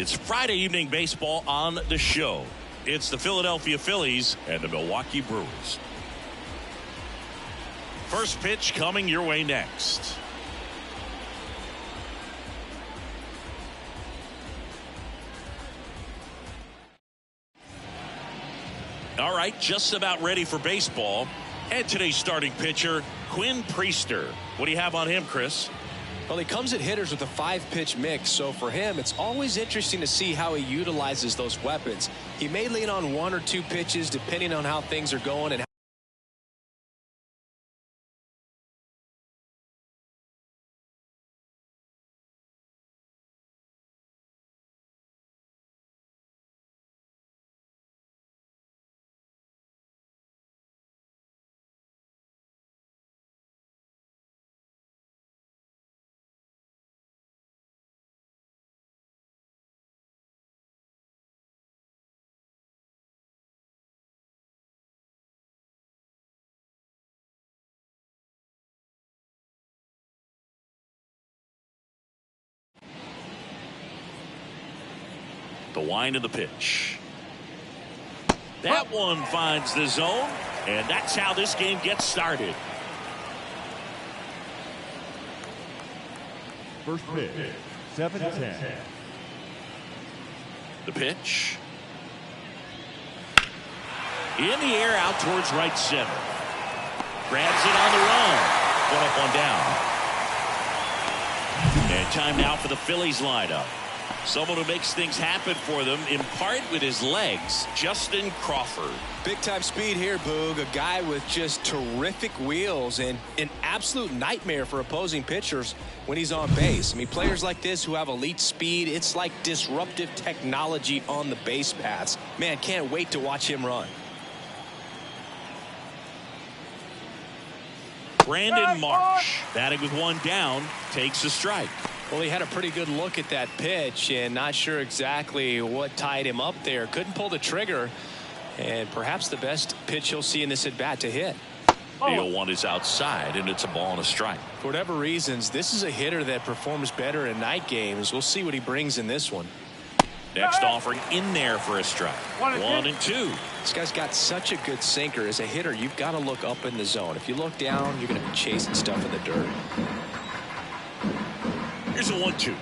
It's Friday evening baseball on the show. It's the Philadelphia Phillies and the Milwaukee Brewers. First pitch coming your way next. All right, just about ready for baseball. And today's starting pitcher, Quinn Priester. What do you have on him, Chris? Well, he comes at hitters with a 5-pitch mix, so for him, it's always interesting to see how he utilizes those weapons. He may lean on 1 or 2 pitches depending on how things are going and the wind of the pitch. That one finds the zone, and that's how this game gets started. First pitch, 7-10. The pitch. In the air out towards right center. Grabs it on the run. One up, one down. And time now for the Phillies lineup. Someone who makes things happen for them, in part with his legs, Justin Crawford. big-time speed here, Boog. A guy with just terrific wheels and an absolute nightmare for opposing pitchers when he's on base. I mean, players like this who have elite speed, it's like disruptive technology on the base paths. Man, can't wait to watch him run. Brandon Marsh, batting with one down, takes a strike. Well, he had a pretty good look at that pitch and not sure exactly what tied him up there. Couldn't pull the trigger, and perhaps the best pitch he'll see in this at-bat to hit. The 0-1 is outside, and it's a ball and a strike. For whatever reasons, this is a hitter that performs better in night games. We'll see what he brings in this one. Next offering in there for a strike. 1 and 2. This guy's got such a good sinker. As a hitter, you've got to look up in the zone. If you look down, you're going to be chasing stuff in the dirt. Here's a 1-2.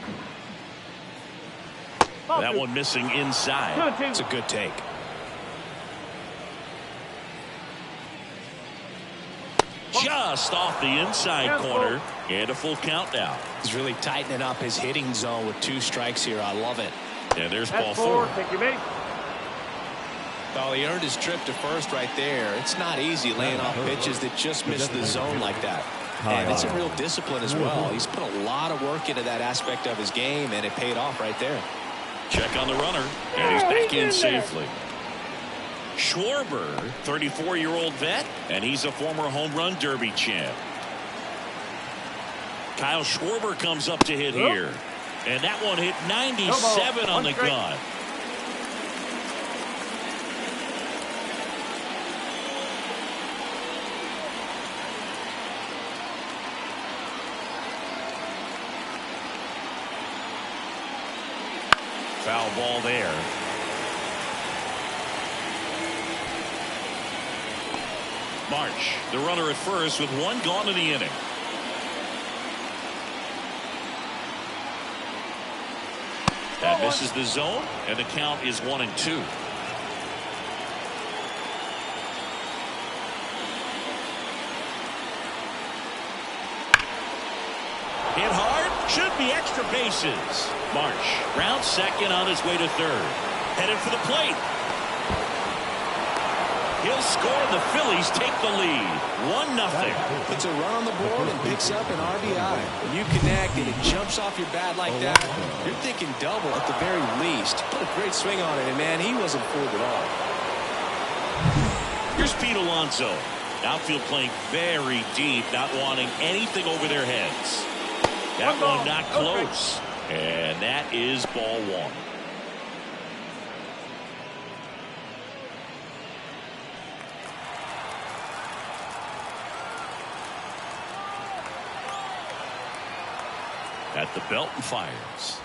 That one missing inside. It's a good take. Just off the inside corner, and a full count now. He's really tightening up his hitting zone with 2 strikes here. I love it. And there's ball 4. Thank you, mate. Well, he earned his trip to first right there. It's not easy laying off pitches that just miss the zone like that. And it's a real discipline as well. He's put a lot of work into that aspect of his game, and it paid off right there. Check on the runner, and he's back in safely. Schwarber, 34-year-old vet, and he's a former home run derby champ. Kyle Schwarber comes up to hit here. And that one hit 97 on the gun. Foul ball there. March, the runner at first with 1 gone in the inning. That misses the zone, and the count is 1 and 2. Hit hard, should be extra bases. Marsh rounds second on his way to third. Headed for the plate. He'll score, and the Phillies take the lead. 1-0. Puts a run on the board and picks up an RBI. When you connect and it jumps off your bat like that, you're thinking double at the very least. Put a great swing on it, and man, he wasn't fooled at all. Here's Pete Alonso. Outfield playing very deep, not wanting anything over their heads. That one not close. And that is ball 1. At the belt and fires.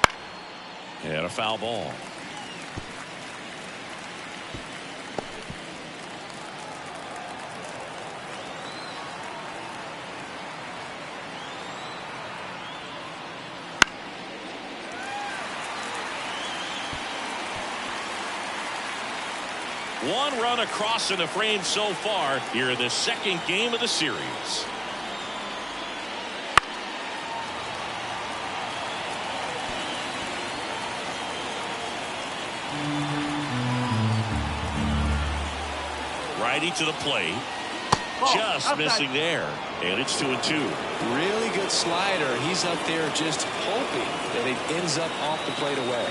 And a foul ball. One run across in the frame so far here in the second game of the series. Righty to the plate. Just missing there. And it's 2-2. Really good slider. He's up there just hoping that it ends up off the plate away.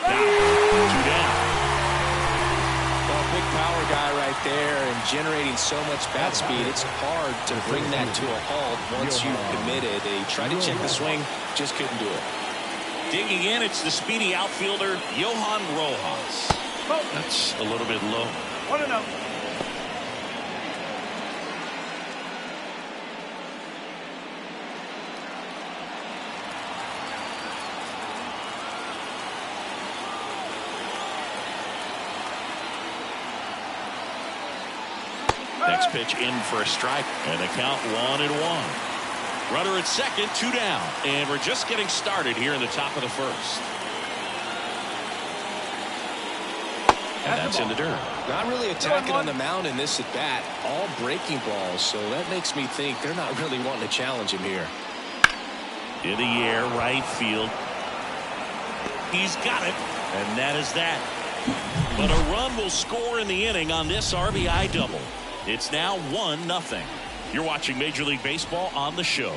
Two down. Big power guy right there and generating so much bat speed. It's hard to bring that to a halt once you've committed. He tried to check the swing, just couldn't do it. Digging in, it's the speedy outfielder, Johan Rojas. That's a little bit low. 1-0. Next pitch in for a strike, and the count 1-1. Runner at second, 2 down, and we're just getting started here in the top of the first. And that's in the dirt. Not really attacking on the mound in this at bat. All breaking balls, so that makes me think they're not really wanting to challenge him here. In the air, right field. He's got it, and that is that. But a run will score in the inning on this RBI double. It's now 1-0. You're watching Major League Baseball on the show.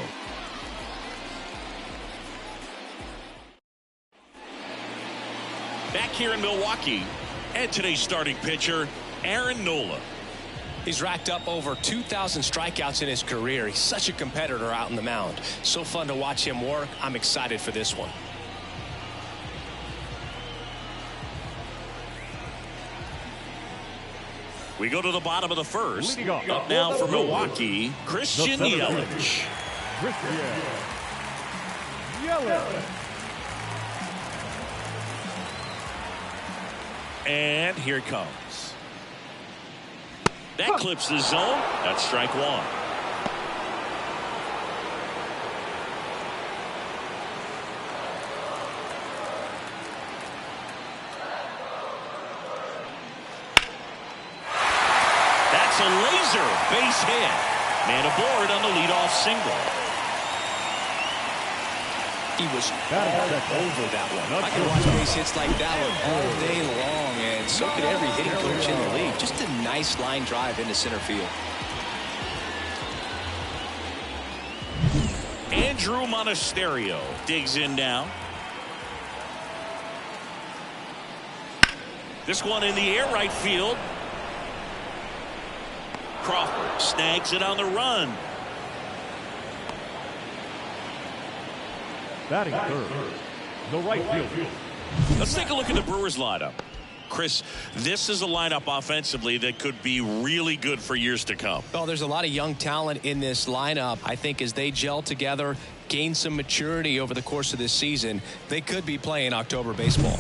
Back here in Milwaukee, and today's starting pitcher, Aaron Nola. He's racked up over 2,000 strikeouts in his career. He's such a competitor out in the mound. So fun to watch him work. I'm excited for this one. We go to the bottom of the first. Up now for Milwaukee, Christian Yelich. And here it comes. That clips the zone. That's strike one. A laser base hit. Man aboard on the leadoff single. He was all over that one. I can watch base hits like that one all day long, and so could every hitting coach in the league. Just a nice line drive into center field. Andrew Monasterio digs in now. This one in the air, right field. Crawford snags it on the run. Batting third, the right fielder. Let's take a look at the Brewers lineup. Chris, this is a lineup offensively that could be really good for years to come. Well, there's a lot of young talent in this lineup. I think as they gel together, gain some maturity over the course of this season, they could be playing October baseball.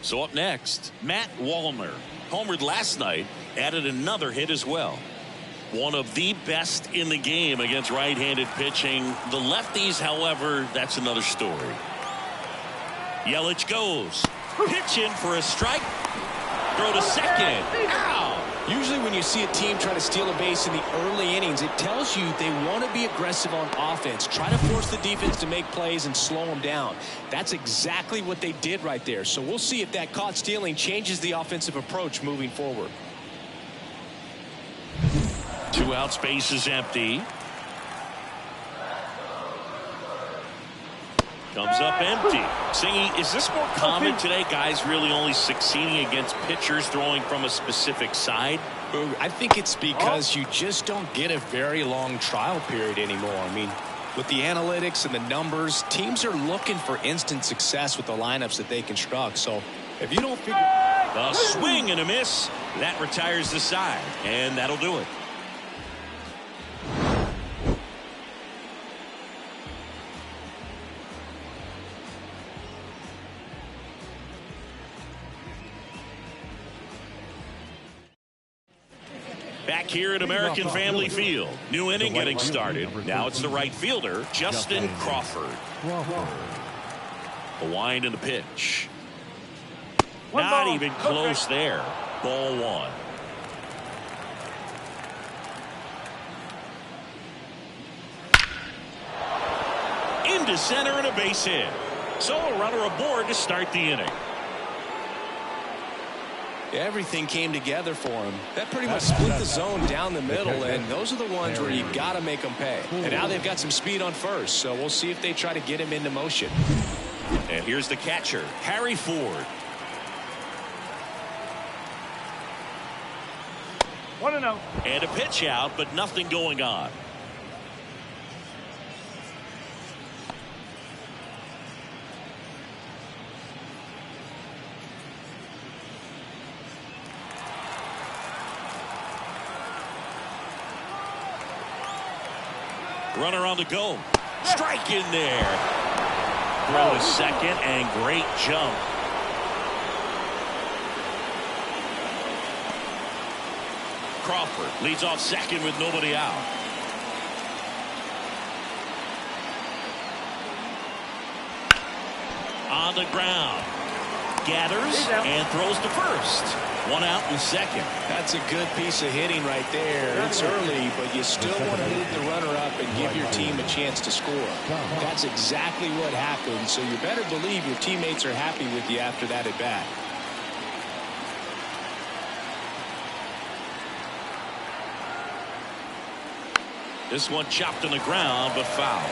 So up next, Matt Wallner. Homered last night, added another hit as well. One of the best in the game against right-handed pitching. The lefties, however, that's another story. Yelich goes. Pitch in for a strike. Throw to second. Ow! Usually when you see a team try to steal a base in the early innings, it tells you they want to be aggressive on offense. Try to force the defense to make plays and slow them down. That's exactly what they did right there. So we'll see if that caught stealing changes the offensive approach moving forward. 2 outs, base is empty. Comes up empty. Singy, is this more common today? Guys really only succeeding against pitchers throwing from a specific side? I think it's because you just don't get a very long trial period anymore. I mean, with the analytics and the numbers, teams are looking for instant success with the lineups that they construct. So if you don't figure... A swing and a miss. That retires the side, and that'll do it. Back here at American Family Field. New inning getting started. Now it's the right fielder, Justin Crawford. The wind and the pitch. Not even close there. Ball one. Into center and a base hit. So a runner aboard to start the inning. Everything came together for him. That pretty much split the zone down the middle, and those are the ones where you got to make them pay. And now they've got some speed on first, so we'll see if they try to get him into motion. And here's the catcher, Harry Ford. 1-0. And a pitch out, but nothing going on. Runner on the go. Strike in there. Throw to second and great jump. Crawford leads off second with nobody out. On the ground. Gathers and throws to first. One out in second. That's a good piece of hitting right there. It's early, but you still want to move the runner up and give your team a chance to score. That's exactly what happened, so you better believe your teammates are happy with you after that at bat. This one chopped on the ground, but foul.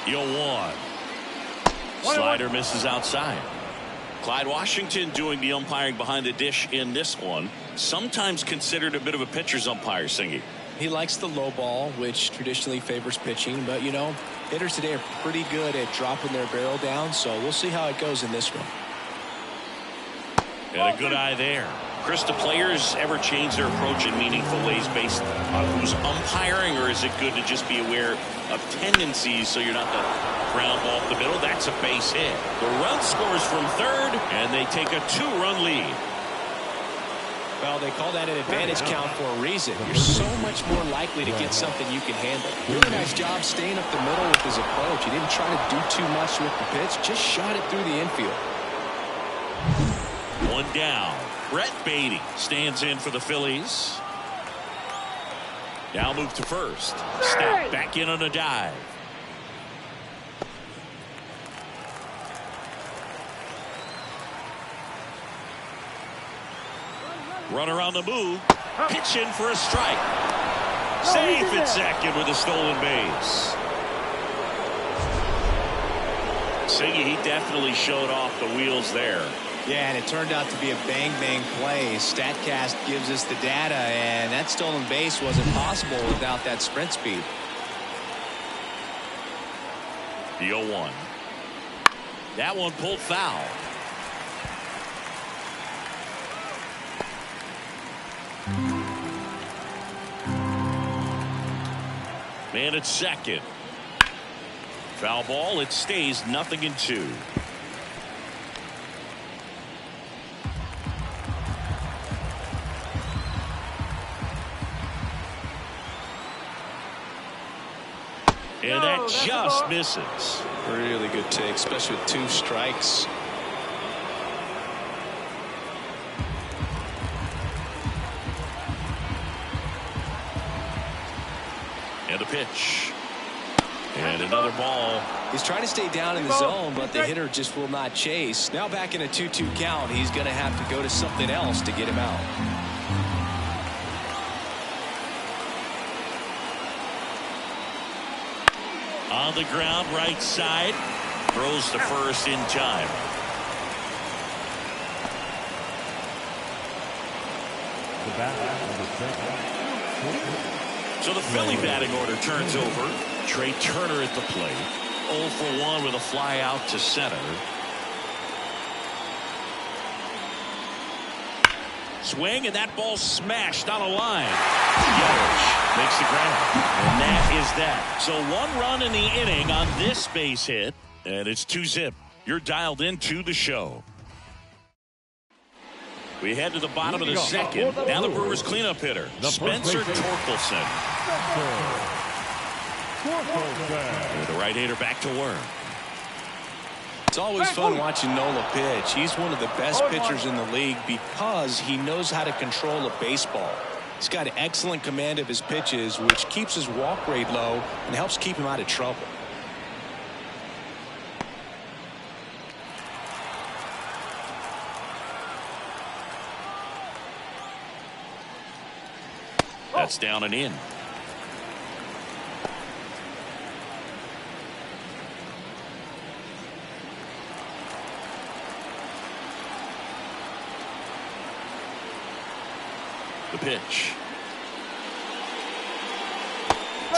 Yo, one. Slider misses outside. Clyde Washington doing the umpiring behind the dish in this one. Sometimes considered a bit of a pitcher's umpire, Singy. He likes the low ball, which traditionally favors pitching, but you know, hitters today are pretty good at dropping their barrel down, so we'll see how it goes in this one. And a good eye there. Chris, do players ever change their approach in meaningful ways based on who's umpiring, or is it good to just be aware of tendencies so you're not the ground ball up the middle? That's a base hit. The run scores from third, and they take a 2-run lead. Well, they call that an advantage count for a reason. You're so much more likely to get something you can handle. Really nice job staying up the middle with his approach. He didn't try to do too much with the pitch, just shot it through the infield. One down. Brett Beatty stands in for the Phillies. Now move to first. Step back in on a dive. Runner on the move. Pitch in for a strike. Safe at second with a stolen base. Siggy, he definitely showed off the wheels there. Yeah, and it turned out to be a bang-bang play. StatCast gives us the data, and that stolen base wasn't possible without that sprint speed. The 0-1. That one pulled foul. Man at second. Foul ball. It stays 0-2. And that just misses. Really good take, especially with 2 strikes. And a pitch. And another ball. He's trying to stay down in the zone, but the hitter just will not chase. Now back in a 2-2 count, he's going to have to go to something else to get him out. On the ground, right side. Throws to first in time. So the Philly batting order turns over. Trey Turner at the plate. 0 for 1 with a fly out to center. Swing, and that ball smashed on a line. Yelich makes the grab. And that is that. So 1 run in the inning on this base hit. And it's 2-zip. You're dialed into the show. We head to the bottom of the second. Now the Brewers cleanup hitter, Spencer Torkelson. And the right-hander back to work. It's always fun watching Nola pitch. He's one of the best pitchers in the league because he knows how to control a baseball. He's got excellent command of his pitches, which keeps his walk rate low and helps keep him out of trouble. That's down and in. The pitch.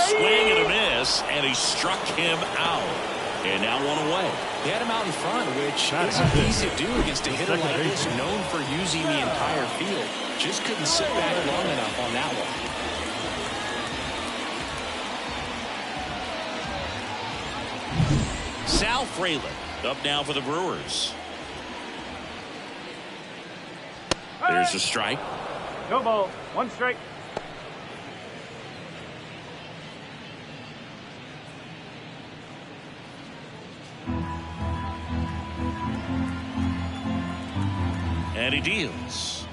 Swing and a miss, and he struck him out. And now one away. He had him out in front, which isn't easy to do against a hitter like this, known for using the entire field. Just couldn't sit back long enough on that one. Sal Frelick up now for the Brewers. There's a strike. No ball. 1 strike. And he deals.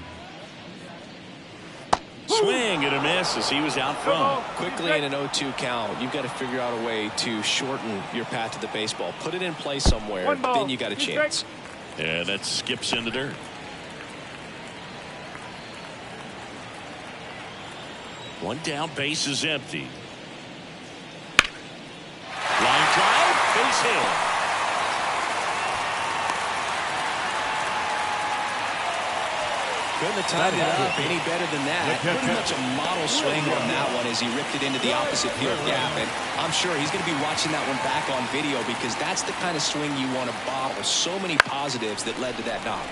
Swing and a miss as he was out front. Quickly in an 0-2 count, you've got to figure out a way to shorten your path to the baseball. Put it in play somewhere, then you got a chance. And that skips in the dirt. One down, base is empty. Line drive, base hit. Couldn't have timed it up any better than that. Pretty much a model swing on that one as he ripped it into the opposite field gap. And I'm sure he's going to be watching that one back on video because that's the kind of swing you want to bottle. So many positives that led to that knock.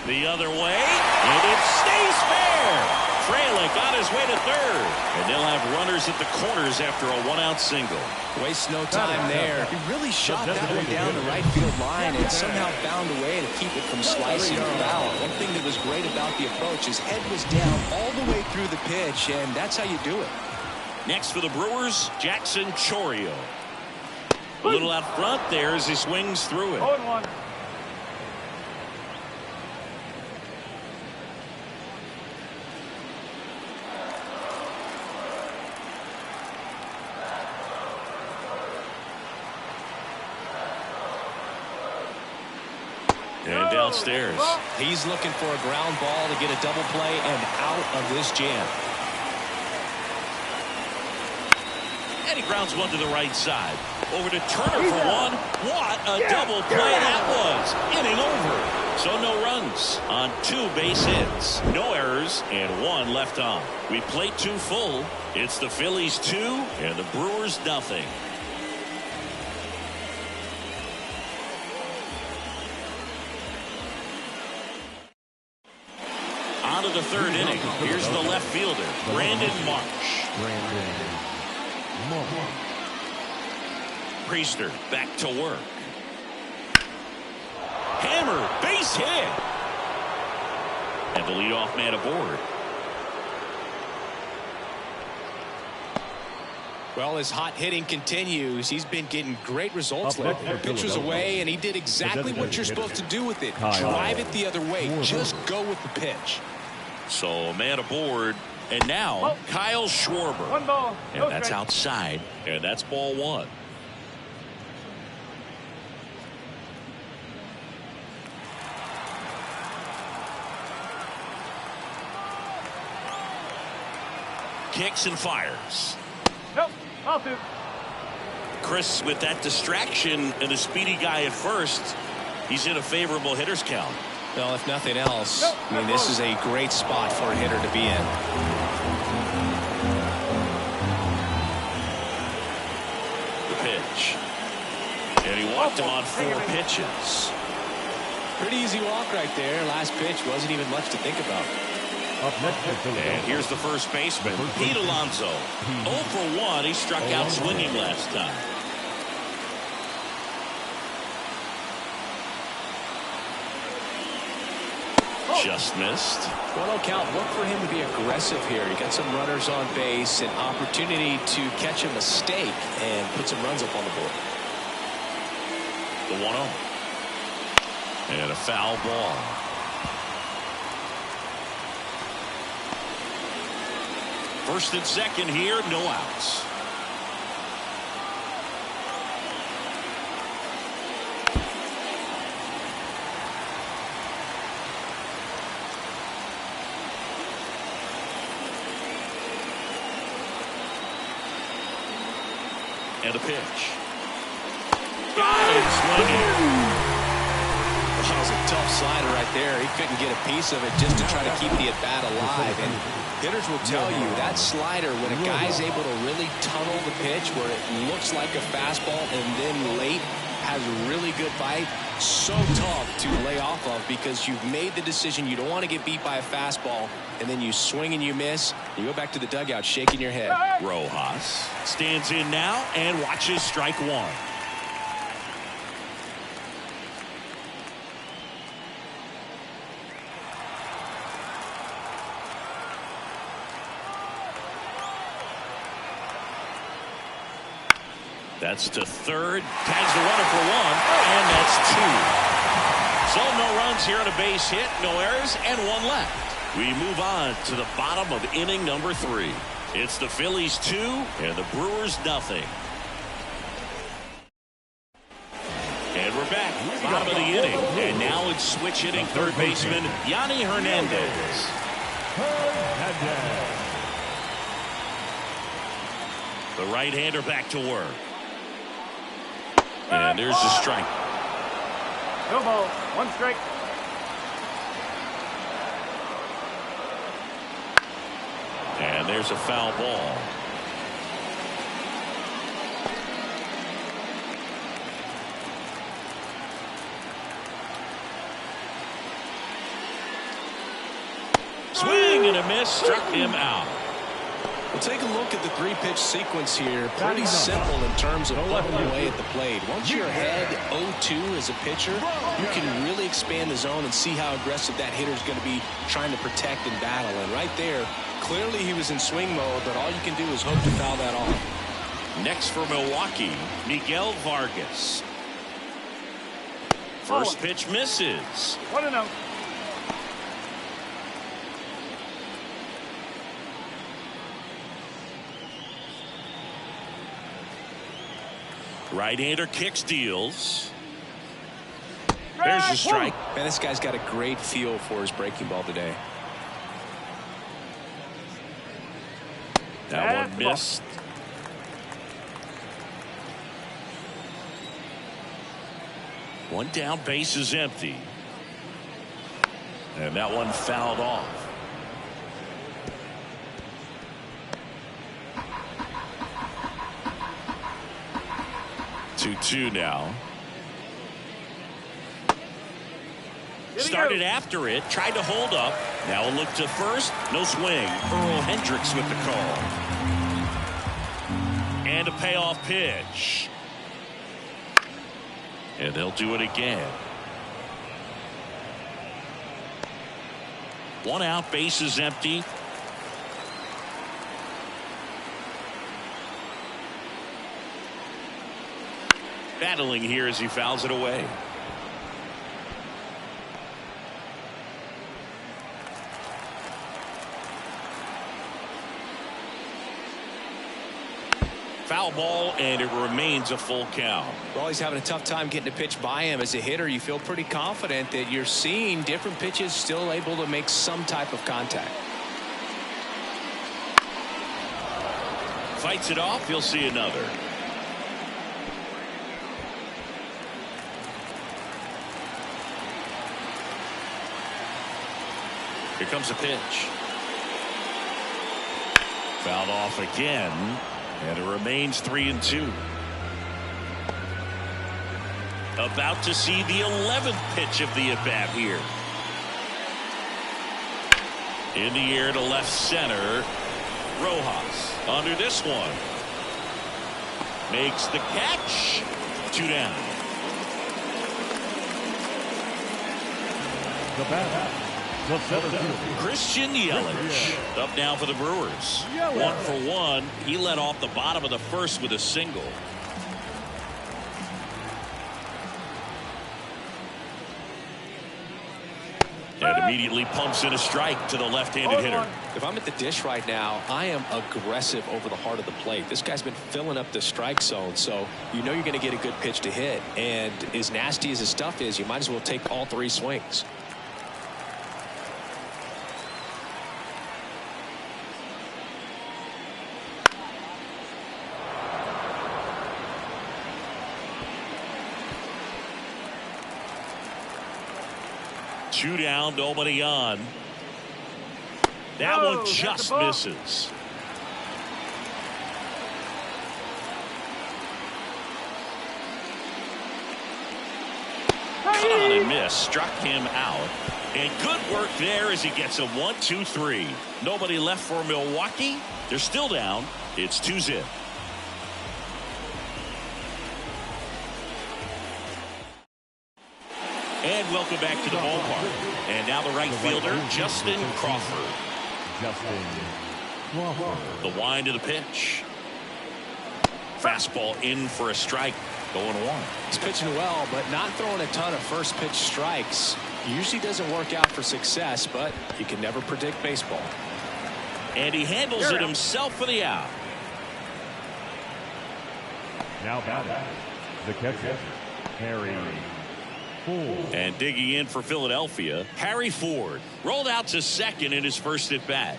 The other way, and it stays fair. Frelick on his way to third. And they'll have runners at the corners after a one-out single. Wastes no time there. He really shot that one down the right field line and somehow found a way to keep it from slicing foul. One thing that was great about the approach, his head was down all the way through the pitch, and that's how you do it. Next for the Brewers, Jackson Chourio. A little out front there as he swings through it. 0-1. And downstairs. He's looking for a ground ball to get a double play and out of this jam. And he grounds one to the right side. Over to Turner for one. What a double play that was. Inning over. So no runs on 2 base hits. No errors and 1 left on. We played 2 full. It's the Phillies 2 and the Brewers nothing. On to the 3rd inning. Here's the left fielder, Brandon Marsh. Priester back to work. Hammer, base hit. And the leadoff man aboard. Well, his hot hitting continues. He's been getting great results lately. The pitch was away, and he did exactly what you're supposed to do with it. Drive it the other way. Just go with the pitch. So, man aboard. And now, Kyle Schwarber. 1 ball. And that's outside. And that's ball 1. Kicks and fires. Nope. I'll do. Chris, with that distraction and a speedy guy at first, he's in a favorable hitter's count. Well, if nothing else, I mean, this is a great spot for a hitter to be in. The pitch. And he walked him on 4 pitches. Pretty easy walk right there. Last pitch wasn't even much to think about. And here's the first baseman, Pete Alonso. 0 for 1. He struck out swinging last time. Just missed. Well, no count. Look for him to be aggressive here. You got some runners on base, an opportunity to catch a mistake and put some runs up on the board. The 1-0. And a foul ball. First and second here, no outs. And a pitch. Got him swinging. That was a tough slider right there. He couldn't get a piece of it just to try to keep the at-bat alive. And hitters will tell you that slider, when a guy's able to really tunnel the pitch where it looks like a fastball and then late has a really good bite, so tough to lay off of because you've made the decision you don't want to get beat by a fastball, and then you swing and you miss. You go back to the dugout shaking your head. Rojas stands in now and watches strike one. That's to third. Tags the runner for one, and that's two. So no runs here on a base hit, no errors, and one left. We move on to the bottom of inning number 3. It's the Phillies 2 and the Brewers nothing. And we're back. Bottom of the inning. And now it's switch hitting third baseman Yanni Hernandez. The right-hander back to work. And there's a strike. No ball. 1 strike. And there's a foul ball. Swing and a miss, struck him out. Well, take a look at the 3-pitch sequence here. Pretty simple in terms of putting away at the plate. Once you're ahead 0-2 as a pitcher, you can really expand the zone and see how aggressive that hitter is going to be trying to protect and battle. And right there, clearly he was in swing mode, but all you can do is hope to foul that off. Next for Milwaukee, Miguel Vargas. First pitch misses. 1-0. Right-hander kicks, deals. There's the strike. Man, this guy's got a great feel for his breaking ball today. That one missed. One down, base is empty. And that one fouled off. 2-2 now. Started after it, tried to hold up. Now a look to first, no swing. Earl Hendricks with the call. And a payoff pitch. And they'll do it again. 1 out, base is empty. Battling here as he fouls it away. Foul ball, and it remains a full count. Well, he's having a tough time getting a pitch by him. As a hitter, you feel pretty confident that you're seeing different pitches still able to make some type of contact. Fights it off, you'll see another. Here comes a pitch. Fouled off again, and it remains 3-2. About to see the 11th pitch of the at-bat here. In the air to left center. Rojas under this one. Makes the catch. 2 down. The bat, The center fielder. Christian Yelich up now for the Brewers. 1-for-1. He led off the bottom of the first with a single. And immediately pumps in a strike to the left-handed hitter. If I'm at the dish right now, I am aggressive over the heart of the plate. This guy's been filling up the strike zone, so you know you're going to get a good pitch to hit. And as nasty as his stuff is, you might as well take all 3 swings. Two down, nobody on. That one just misses. Caught and missed, struck him out. And good work there as he gets a 1-2-3. Nobody left for Milwaukee. They're still down. It's 2-0. And welcome back to the ballpark. And now the right fielder, Justin Crawford. The wind of the pitch. Fastball in for a strike. 0-1. He's pitching well, but not throwing a ton of first pitch strikes. Usually doesn't work out for success, but you can never predict baseball. And he handles it himself for the out. Now batting, the catcher, Harry Ford. And digging in for Philadelphia, Harry Ford rolled out to second in his first at bat.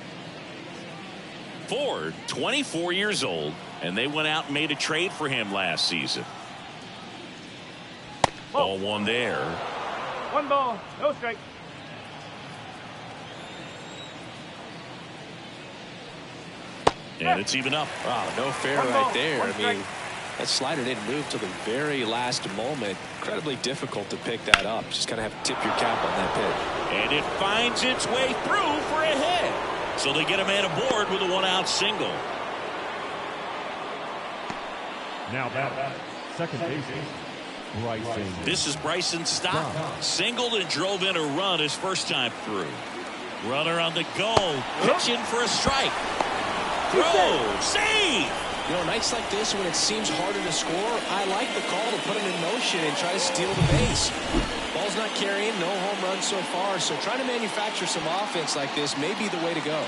Ford, 24 years old, and they went out and made a trade for him last season. Ball one there. 1 ball, no strike. And it's even up. Wow, no fair right there. I mean, that slider didn't move till the very last moment. Incredibly difficult to pick that up. Just kind of have to tip your cap on that pitch. And it finds its way through for a hit. So they get a man aboard with a 1-out single. Now batting, second baseman, Bryson. This is Bryson Stott. Singled and drove in a run his first time through. Runner on the go. Pitching for a strike. Throw. Save. You know, nights like this when it seems harder to score, I like the call to put him in motion and try to steal the base. Ball's not carrying, no home runs so far, so trying to manufacture some offense like this may be the way to go.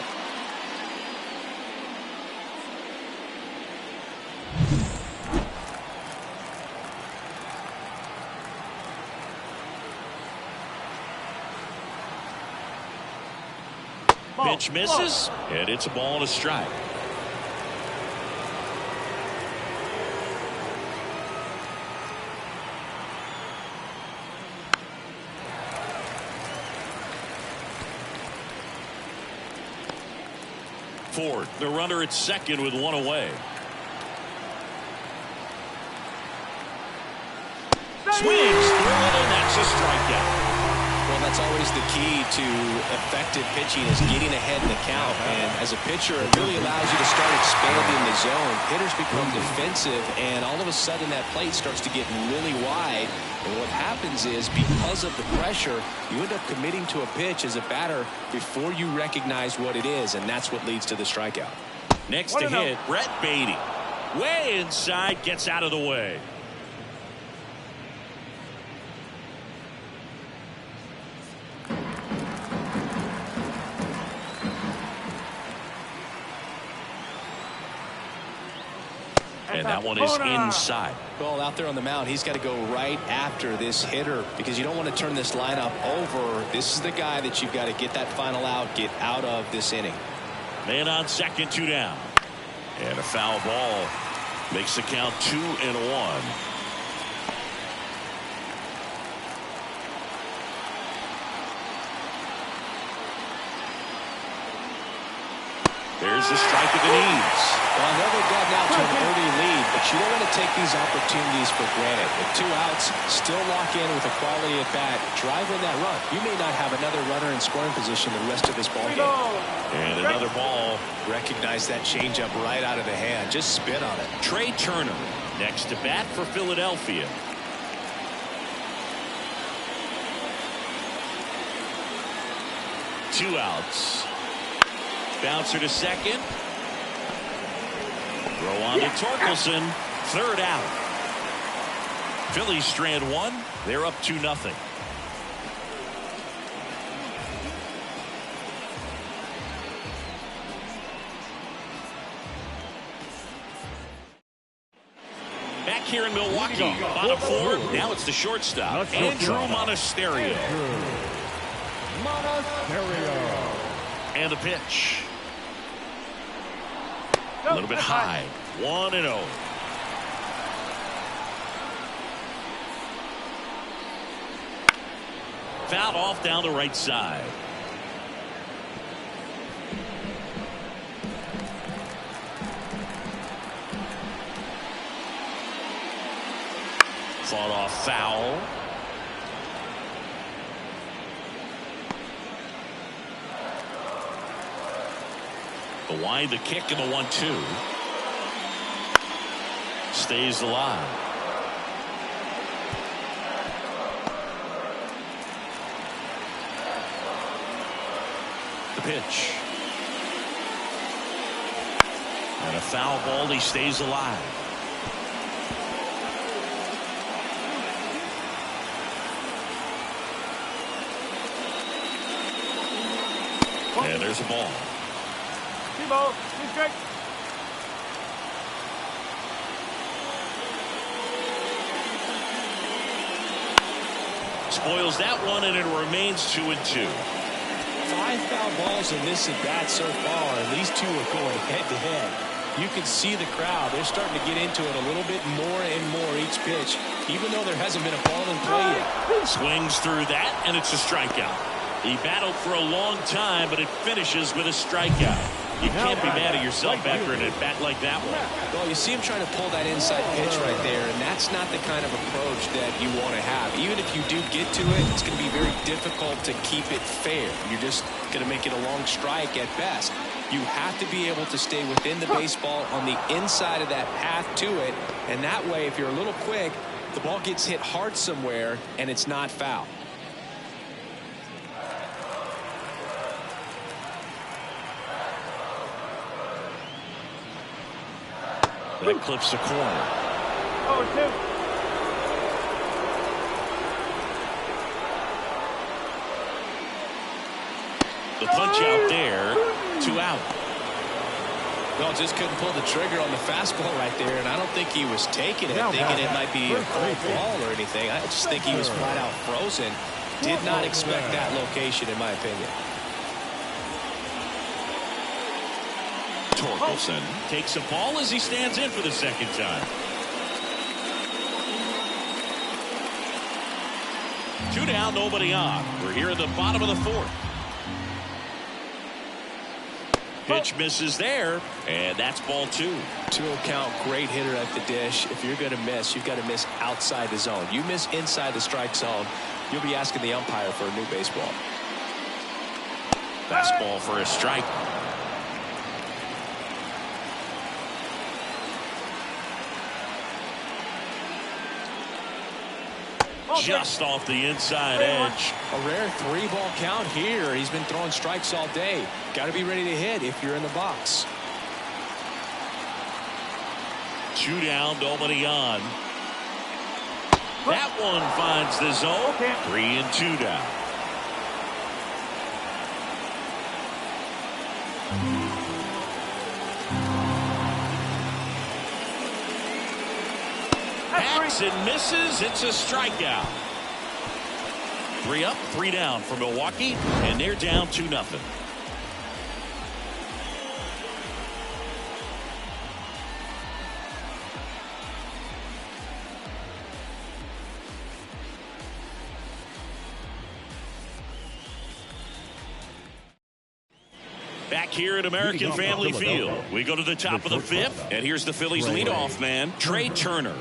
Pitch misses, and it's a ball and a strike. Ford, the runner at second with one away. Swings through it, and that's a strikeout. Well, that's always the key to effective pitching is getting ahead in the count. And as a pitcher, it really allows you to start expanding the zone. Hitters become defensive, and all of a sudden that plate starts to get really wide. And what happens is because of the pressure, you end up committing to a pitch as a batter before you recognize what it is, and that's what leads to the strikeout. Next to hit, Brett Beatty. Way inside, gets out of the way. And that one is inside. Well, out there on the mound, he's got to go right after this hitter because you don't want to turn this lineup over. This is the guy that you've got to get that final out, get out of this inning. Man on second, 2 down. And a foul ball makes the count 2-1. There's the strike of the knees. Well, I know they've gotten out to an early lead, but you don't want to take these opportunities for granted. With 2 outs, still lock in with a quality at bat, drive in that run. You may not have another runner in scoring position the rest of this ball game. And another ball. Recognize that changeup right out of the hand. Just spit on it. Trey Turner next to bat for Philadelphia. 2 outs. Bouncer to second. Throw on to Torkelson. 3rd out. Phillies strand 1. They're up 2-0. Back here in Milwaukee, bottom 4. Now it's the shortstop, Andrew Monasterio. And the pitch. A little bit high. 1-0. Fouled off down the right side. Fought off foul. The wide, the kick, and the 1-2. Stays alive. The pitch. And a foul ball. He stays alive. And there's a ball. 2 balls, 2 strikes. Spoils that one, and it remains 2-2. 5 foul balls in this at bat so far, and these two are going head to head. You can see the crowd. They're starting to get into it a little bit more and more each pitch, even though there hasn't been a ball in play yet. Swings through that, and it's a strikeout. He battled for a long time, but it finishes with a strikeout. You can't be mad at yourself after an at-bat like that one. Well, you see him trying to pull that inside pitch right there, and that's not the kind of approach that you want to have. Even if you do get to it, it's going to be very difficult to keep it fair. You're just going to make it a long strike at best. You have to be able to stay within the baseball on the inside of that path to it, and that way, if you're a little quick, the ball gets hit hard somewhere, and it's not foul. That clips the corner. 0-2. The punch out there. 2 out. Well, just couldn't pull the trigger on the fastball right there, and I don't think he was taking it, thinking it might be a cold ball or anything. I just think he was flat out frozen. Did not expect that location, in my opinion. Torkelson takes a ball as he stands in for the 2nd time. 2 down, nobody on. We're here in the bottom of the 4th. Pitch misses there, and that's ball 2. 2-0 count, great hitter at the dish. If you're going to miss, you've got to miss outside the zone. You miss inside the strike zone, you'll be asking the umpire for a new baseball. Fastball for a strike. Just off the inside edge. A rare 3-ball count here. He's been throwing strikes all day. Got to be ready to hit if you're in the box. 2 down, nobody on. That one finds the zone. 3-2 down. Hacks and misses. It's a strikeout. 3 up, 3 down for Milwaukee, and they're down 2-0. Back here at American Family Field, we go to the top of the 5th, and here's the Phillies leadoff man, Trey Turner.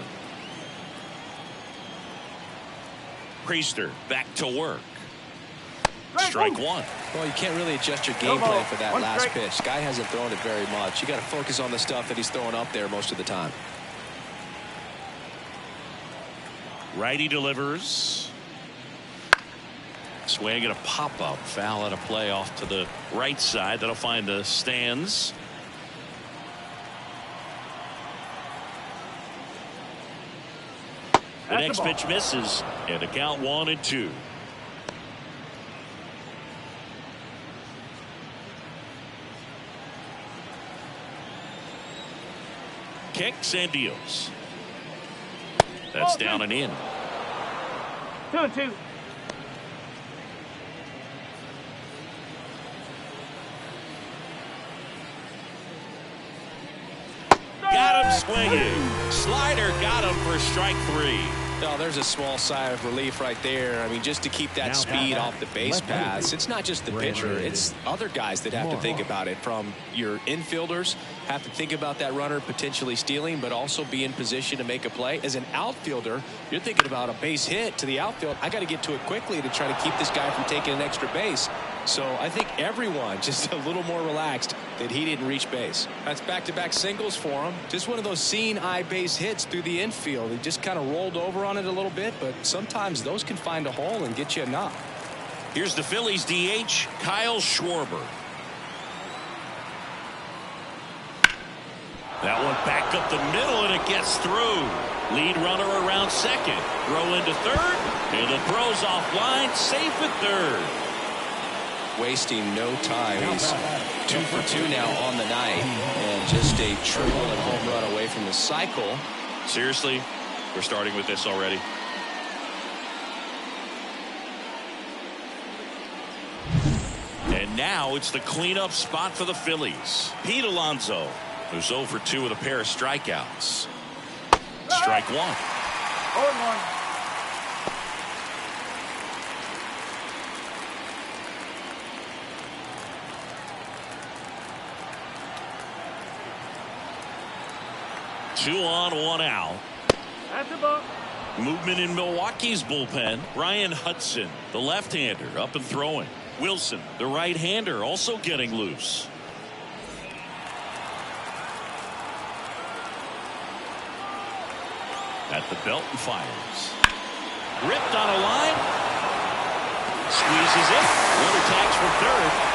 Priester back to work. Strike 1. Well, you can't really adjust your game plan for that last pitch. Guy hasn't thrown it very much. You got to focus on the stuff that he's throwing up there most of the time. Righty delivers. Swing and a pop-up. Foul at a play off to the right side. That'll find the stands. The next pitch misses, and a count 1-2. Kicks and deals. That's down and in. 2-2. Got him swinging. Slider got him for strike 3. Oh, there's a small sigh of relief right there. I mean, just to keep that speed off the base paths. It's not just the pitcher. It's other guys that have to think about it. From your infielders, have to think about that runner potentially stealing, but also be in position to make a play. As an outfielder, you're thinking about a base hit to the outfield. I got to get to it quickly to try to keep this guy from taking an extra base. So I think everyone just a little more relaxed that he didn't reach base. That's back-to-back singles for him. Just one of those seeing eye base hits through the infield. He just kind of rolled over on it a little bit, but sometimes those can find a hole and get you a knock. Here's the Phillies DH, Kyle Schwarber. That one back up the middle, and it gets through. Lead runner around second. Throw into third, and the throw's offline, safe at third. Wasting no time. He's 2 for 2 now on the night, and just a triple and home run away from the cycle. Seriously, we're starting with this already. And now it's the cleanup spot for the Phillies. Pete Alonso, who's 0 for 2 with a pair of strikeouts. Strike 1. 0-1. Two on, one out. That's a ball. Movement in Milwaukee's bullpen. Ryan Hudson, the left-hander, up and throwing. Wilson, the right-hander, also getting loose. At the belt and fires. Ripped on a line. Squeezes it. Runner tags from third.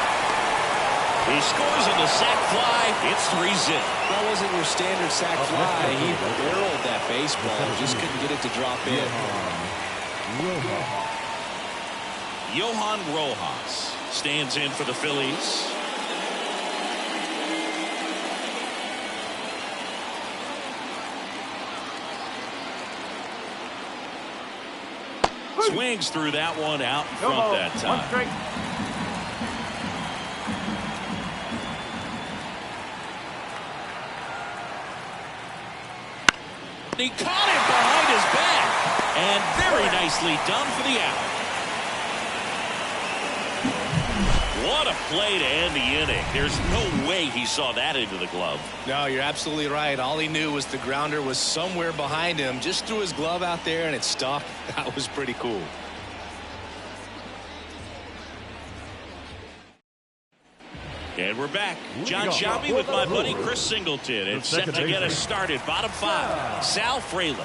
He scores on the sac fly. It's 3-zip. That wasn't your standard sac fly. He barreled that baseball. Just couldn't get it to drop in. Johan Rojas stands in for the Phillies. Swings through that one out in front that time. 1 strike. He caught it behind his back, and very nicely done for the out. What a play to end the inning. There's no way he saw that into the glove. No, you're absolutely right. All he knew was the grounder was somewhere behind him. Just threw his glove out there and it stuck. That was pretty cool. And we're back. John Shelby with my buddy Chris Singleton. And set to get us started. Bottom 5. Sal Frelick.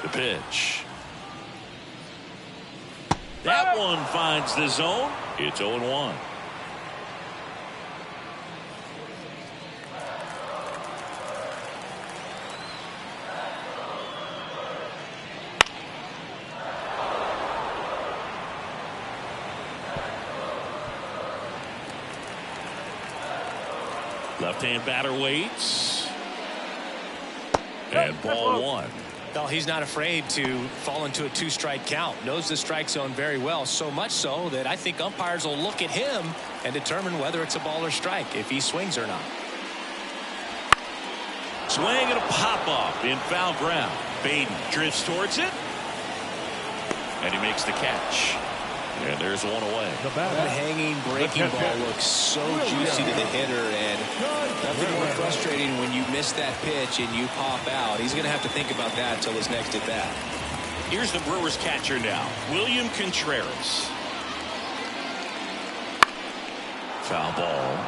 The pitch. That one finds the zone. It's 0-1. Left-hand batter waits. And ball 1. Well, he's not afraid to fall into a 2-strike count. Knows the strike zone very well. So much so that I think umpires will look at him and determine whether it's a ball or strike, if he swings or not. Swing and a pop-up in foul ground. Baden drifts towards it. And he makes the catch. And there's one away. That hanging breaking ball looks so juicy to the hitter, and nothing more frustrating when you miss that pitch and you pop out. He's going to have to think about that until his next at bat. Here's the Brewers catcher now, William Contreras. Foul ball.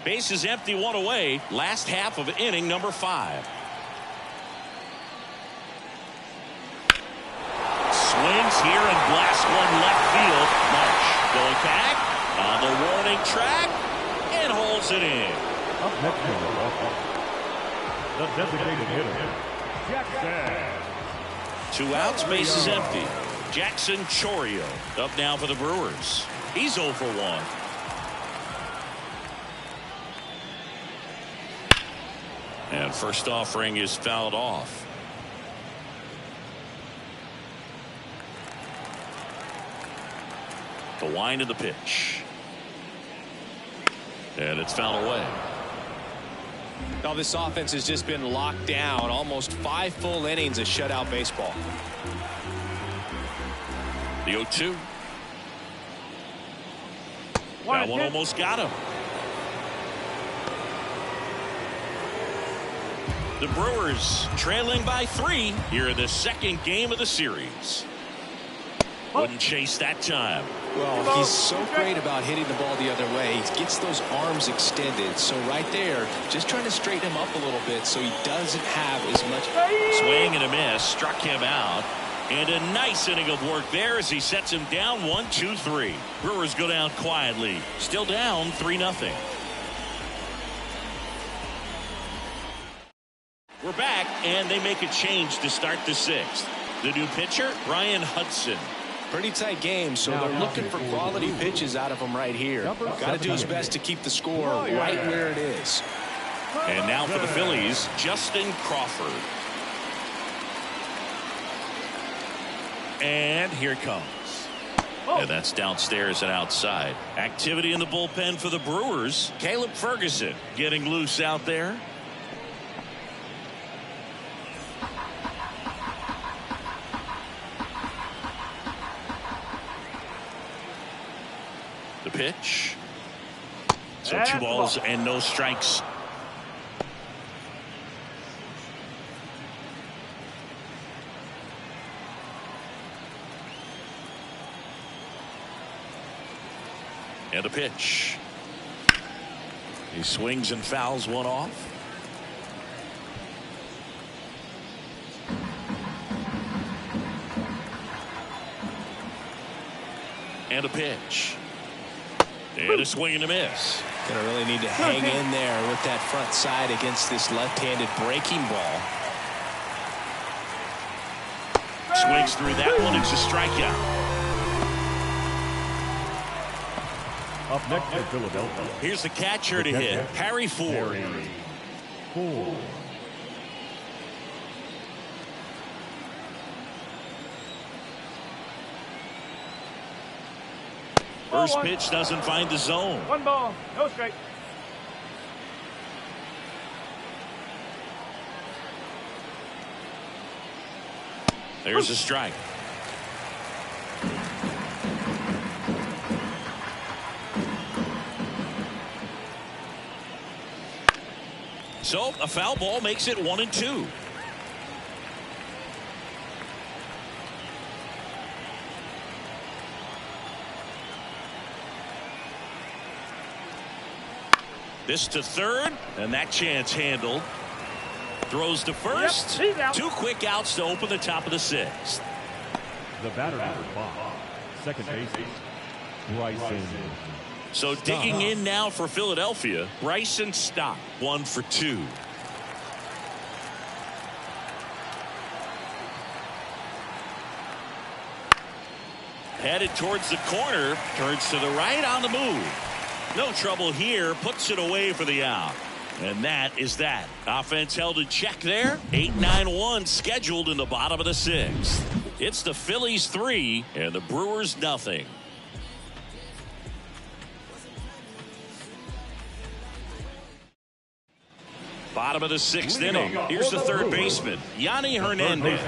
Base is empty, one away. Last half of inning number 5. Swings here and blasts one left field. Marsh going back on the warning track and holds it in. Up next, the designated hitter, Jackson. 2 outs, base is empty. Jackson Chourio up now for the Brewers. He's 0 for 1. And first offering is fouled off. The wind of the pitch. And it's fouled away. Now this offense has just been locked down. Almost 5 full innings of shutout baseball. The 0-2. That one almost got him. The Brewers trailing by 3 here in the second game of the series. Wouldn't chase that time. Well, he's so great about hitting the ball the other way. He gets those arms extended. So right there, just trying to straighten him up a little bit so he doesn't have as much. Swing and a miss. Struck him out. And a nice inning of work there as he sets him down 1-2-3. Brewers go down quietly. Still down 3-0. We're back, and they make a change to start the 6th. The new pitcher, Brian Hudson. Pretty tight game, so they're looking for quality pitches out of him right here. Got to do his best to keep the score right where it is. And now for the Phillies, Justin Crawford. And here it comes. And that's downstairs and outside. Activity in the bullpen for the Brewers. Caleb Ferguson getting loose out there. The pitch. So 2 balls and no strikes. And the pitch. He swings and fouls one off. And a pitch. And a swing and a miss. Gonna really need to hang in there with that front side against this left-handed breaking ball. Swings through that one. It's a strikeout. Up next for Philadelphia. Here's the catcher to hit, Harry Ford. First pitch doesn't find the zone. 1 ball, no strike. There's a strike. So a foul ball makes it 1-2. This to third, and that chance handled. Throws to first. Yep, he's out. 2 quick outs to open the top of the 6th. The batter number 5, second baseman, Bryson. So digging in now for Philadelphia, Bryson Stott, 1 for 2. Headed towards the corner, turns to the right on the move. No trouble here, puts it away for the out. And that is that. Offense held in check there. 8-9-1 scheduled in the bottom of the 6th. It's the Phillies 3 and the Brewers nothing. Bottom of the 6th inning. Here's the third baseman, Yanni Hernandez.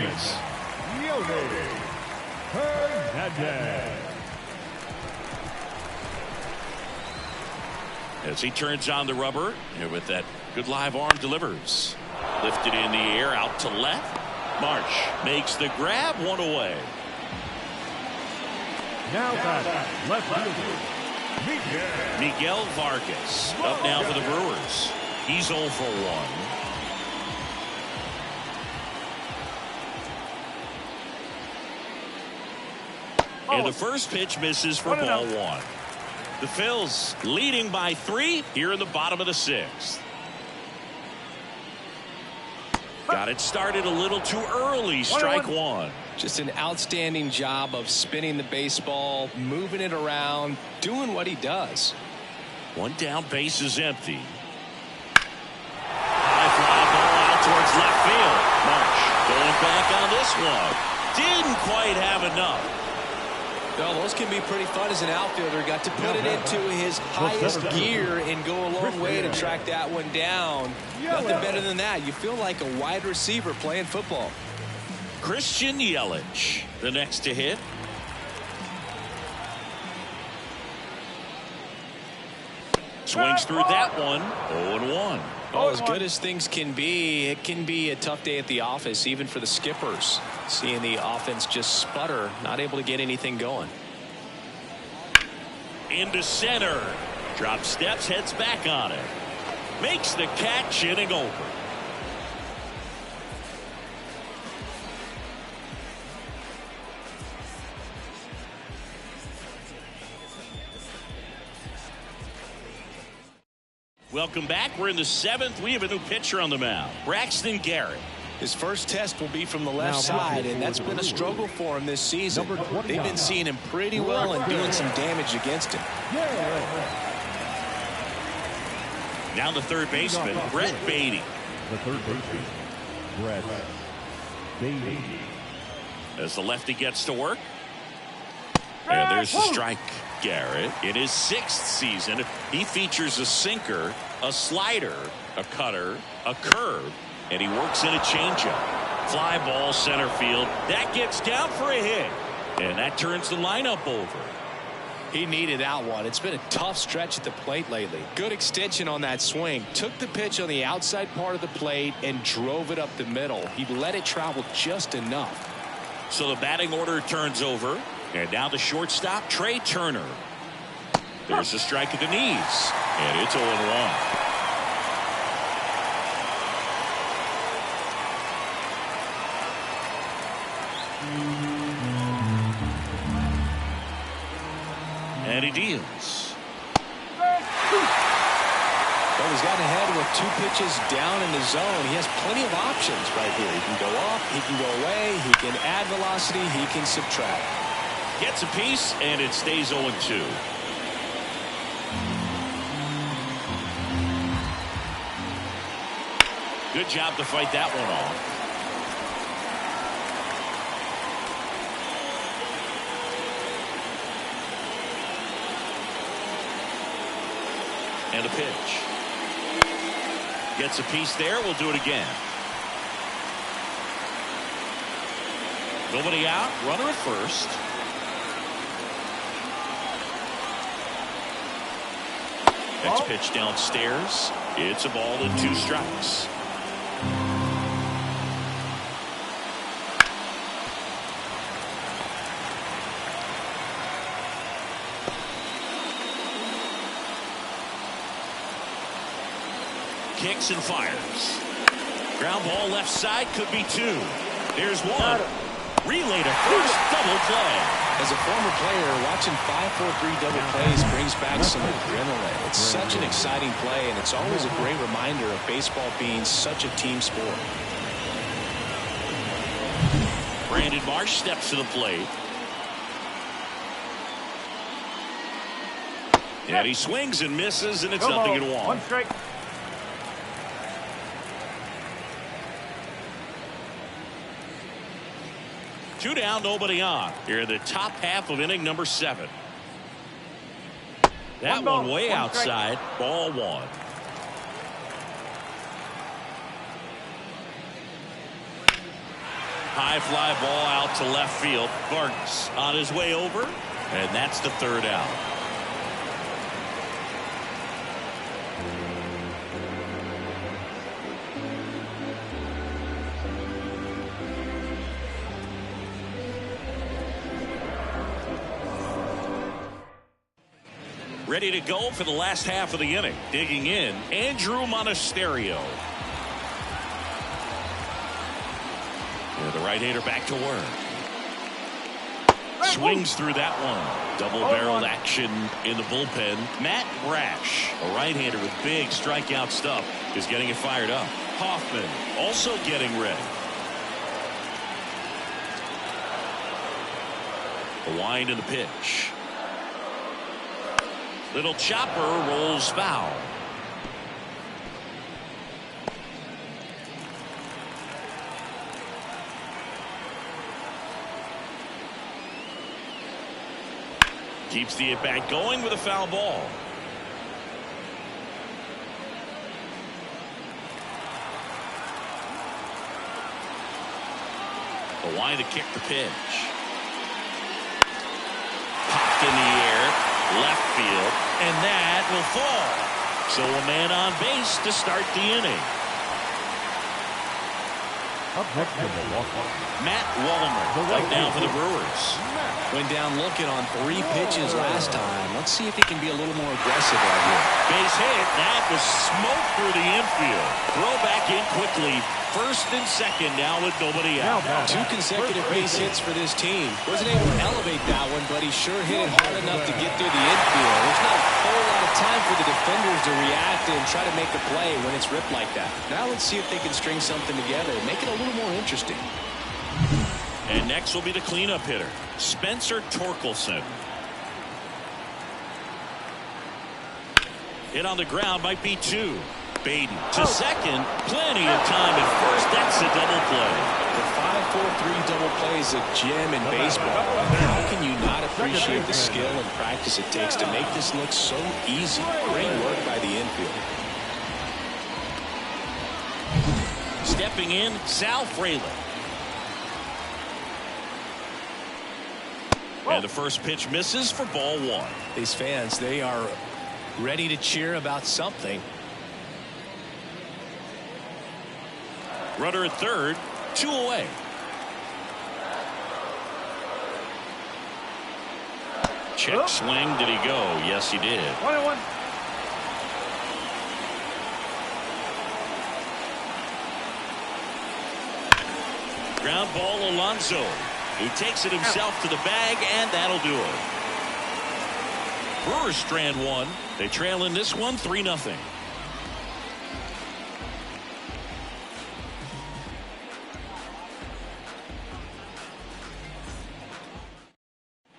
As he turns on the rubber, and with that good live arm delivers. Lifted in the air out to left. Marsh makes the grab, 1 away. Now batting, left fielder, Miguel Vargas up now for the Brewers. He's 0 for 1. And the first pitch misses for ball 1. The Phillies leading by 3 here in the bottom of the 6th. Got it started a little too early. Strike 1. Just an outstanding job of spinning the baseball, moving it around, doing what he does. 1 down, base is empty. High fly ball out towards left field. Marsh going back on this one. Didn't quite have enough. No, those can be pretty fun as an outfielder. Got to put it into his highest gear and go a long way to track that one down. Nothing better than that. You feel like a wide receiver playing football. Christian Yelich, the next to hit. Swings through that one. 0-1. Oh, as good as things can be, it can be a tough day at the office, even for the skippers. Seeing the offense just sputter, not able to get anything going. Into center. Drop steps, heads back on it. Makes the catch, inning over. Welcome back. We're in the 7th. We have a new pitcher on the mound. Braxton Garrett. His first test will be from the left side, and that's been a struggle for him this season. They've been seeing him pretty well and doing some damage against him. Now the third baseman, Brett Beatty. the third baseman, Brett Beatty. As the lefty gets to work. And there's the strike. Garrett, in his 6th season, he features a sinker, a slider, a cutter, a curve, and he works in a changeup. Fly ball center field. That gets down for a hit. And that turns the lineup over. He needed that one. It's been a tough stretch at the plate lately. Good extension on that swing. Took the pitch on the outside part of the plate and drove it up the middle. He let it travel just enough. So the batting order turns over. And now the shortstop, Trey Turner. There's a strike at the knees. And it's 0-1. And he deals. Well, he's gotten ahead with 2 pitches down in the zone. He has plenty of options right here. He can go up, he can go away, he can add velocity, he can subtract. Gets a piece, and it stays 0-2. Good job to fight that one off. And a pitch. Gets a piece there. We'll do it again. Nobody out. Runner at first. Next pitch downstairs. It's a ball and 2 strikes. Kicks and fires. Ground ball left side, could be 2. There's 1. Relay to first, double play. As a former player, watching 5-4-3 double plays brings back some adrenaline. It's such an exciting play, and it's always a great reminder of baseball being such a team sport. Brandon Marsh steps to the plate. And he swings and misses, and it's 0-1. 1 strike. Two down, nobody on. Here in the top half of inning number 7. That one way outside. Ball 1. High fly ball out to left field. Vargas on his way over. And that's the 3rd out. Ready to go for the last half of the inning. Digging in, Andrew Monasterio. And the right-hander back to work. Swings through that one. Double-barreled action in the bullpen. Matt Brash, a right-hander with big strikeout stuff, is getting it fired up. Hoffman also getting ready. The wind and the pitch. Little chopper rolls foul. Keeps the at-bat going with a foul ball. The wind to kick the pitch. Popped in the air, left field, and that will fall. So a man on base to start the inning. Up next to Milwaukee, Matt Wallner up now for the Brewers. Went down looking on 3 pitches last time. Let's see if he can be a little more aggressive out here. Base hit. That was smoke through the infield. Throw back in quickly. First and second now with nobody out. 2 consecutive base hits for this team. Wasn't able to elevate that one, but he sure hit it hard enough to get through the infield. There's not a whole lot of time for the defenders to react and try to make a play when it's ripped like that. Now let's see if they can string something together and make it a little more interesting. And next will be the cleanup hitter, Spencer Torkelson. Hit on the ground might be 2. Baden to second. Plenty of time at first. That's a double play. The 5-4-3 double play is a gem in baseball. How can you not appreciate the skill and practice it takes to make this look so easy? Great work by the infield. Stepping in, Sal Frelick. And the first pitch misses for ball 1. These fans, they are ready to cheer about something. Runner at third, 2 away. Check swing. Did he go? Yes, he did. 1-1. Ground ball, Alonso. He takes it himself to the bag, and that'll do it. Brewers strand 1. They trail in this one 3-0.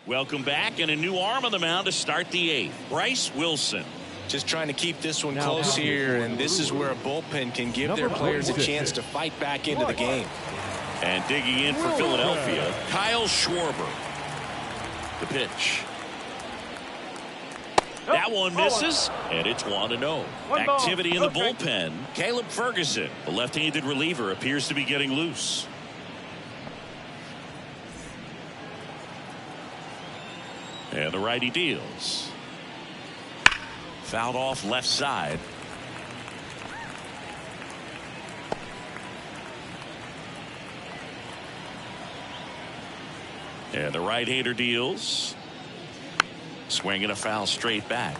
Welcome back, and a new arm on the mound to start the 8th. Bryce Wilson. Just trying to keep this one close here, and this is where a bullpen can give their players a chance to fight back into the game. And digging in for Philadelphia, Kyle Schwarber. The pitch. That one misses, and it's 1-0. Activity in the bullpen. Caleb Ferguson, the left-handed reliever, appears to be getting loose. And the righty deals. Fouled off left side. And the right-hander deals. Swinging a foul straight back.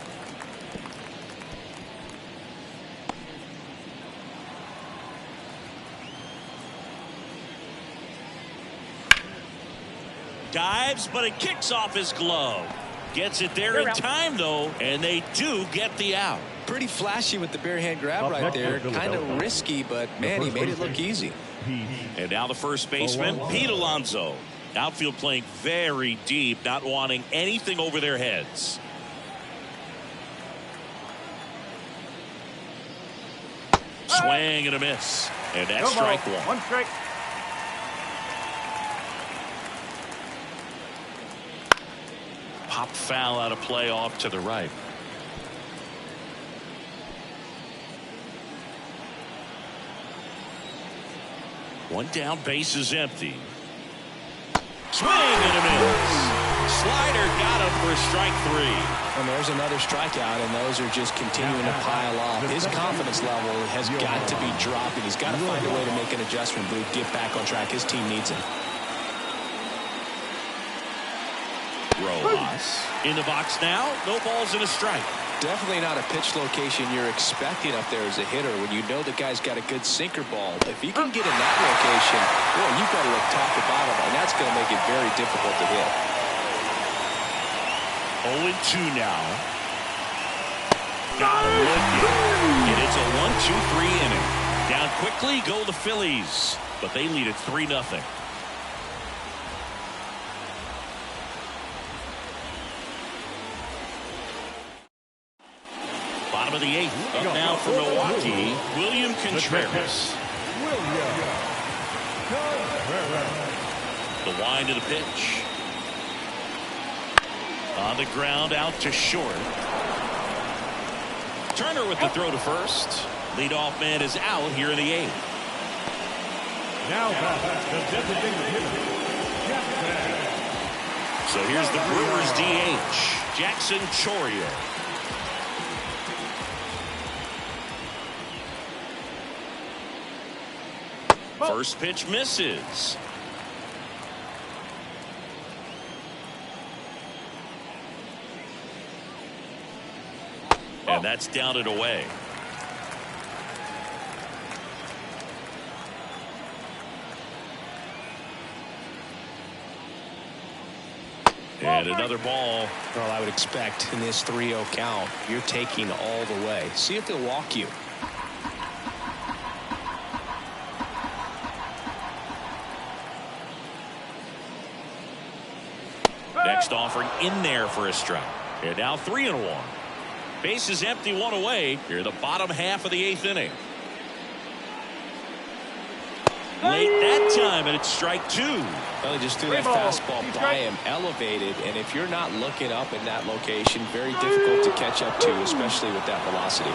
Dives, but it kicks off his glove. Gets it there in time, though, and they do get the out. Pretty flashy with the bare hand grab right there. Kind of risky, but, man, he made it look easy. And now the first baseman, Pete Alonso. Outfield playing very deep, not wanting anything over their heads. Swing and a miss. And that's strike 1. 1 strike. Popped foul out of play off to the right. One down, base is empty. Swing and a miss. Slider got him for strike 3. And there's another strikeout, and those are just continuing to pile up. His confidence level has got to be dropping. He's got to find a way to make an adjustment, Booth, get back on track. His team needs him. Rojas in the box now. No balls and a strike. Definitely not a pitch location you're expecting up there as a hitter when you know the guy's got a good sinker ball. If he can get in that location, boy, you've got to look top to bottom, and that's going to make it very difficult to hit. 0-2 now. Got him looking. And it's a 1-2-3 inning. Down quickly go the Phillies, but they lead it 3-0. Bottom of the 8th. Up now for Milwaukee, William Contreras. The wind of the pitch. On the ground out to short. Turner with the throw to first. Leadoff man is out here in the 8th. Now the designated hitter, Jackson. So here's the Brewers DH, Jackson Chourio. First pitch misses. And that's down and away. And another ball. Well, I would expect in this 3-0 count, you're taking all the way. See if they'll walk you. Next offering in there for a strike. And now 3-1. Base is empty, one away. Here the bottom half of the 8th inning. Late that time, and it's strike 2. Well, he just threw that fastball by him, elevated, and if you're not looking up in that location, very difficult to catch up to, especially with that velocity.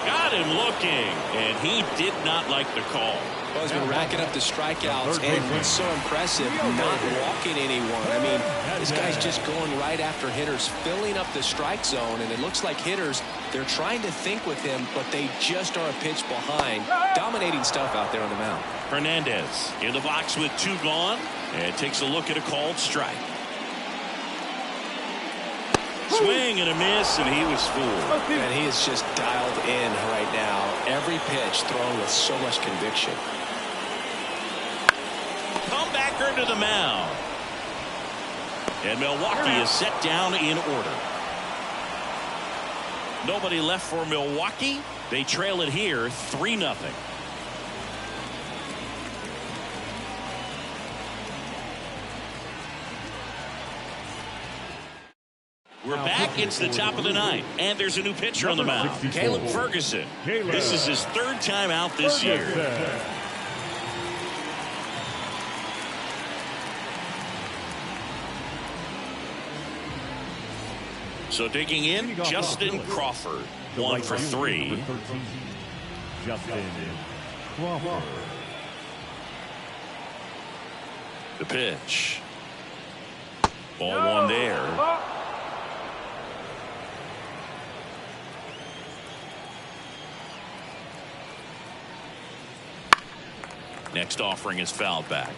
Got him looking, and he did not like the call. Well, he's been racking up the strikeouts, and what's so impressive, not walking anyone. I mean, this guy's just going right after hitters, filling up the strike zone, and it looks like hitters, they're trying to think with him, but they just are a pitch behind. Dominating stuff out there on the mound. Hernandez in the box with 2 gone, and takes a look at a called strike. Swing and a miss, and he was fooled. And he is just dialed in right now. Every pitch thrown with so much conviction. Comebacker to the mound. And Milwaukee is set down in order. Nobody left for Milwaukee. They trail it here 3-0. We're back. It's the top of the 9th, and there's a new pitcher on the mound. Caleb Ferguson. This is his 3rd time out this year. So digging in, Justin Crawford, 1 for 3. Justin Crawford. The pitch. Ball 1 there. Next offering is fouled back.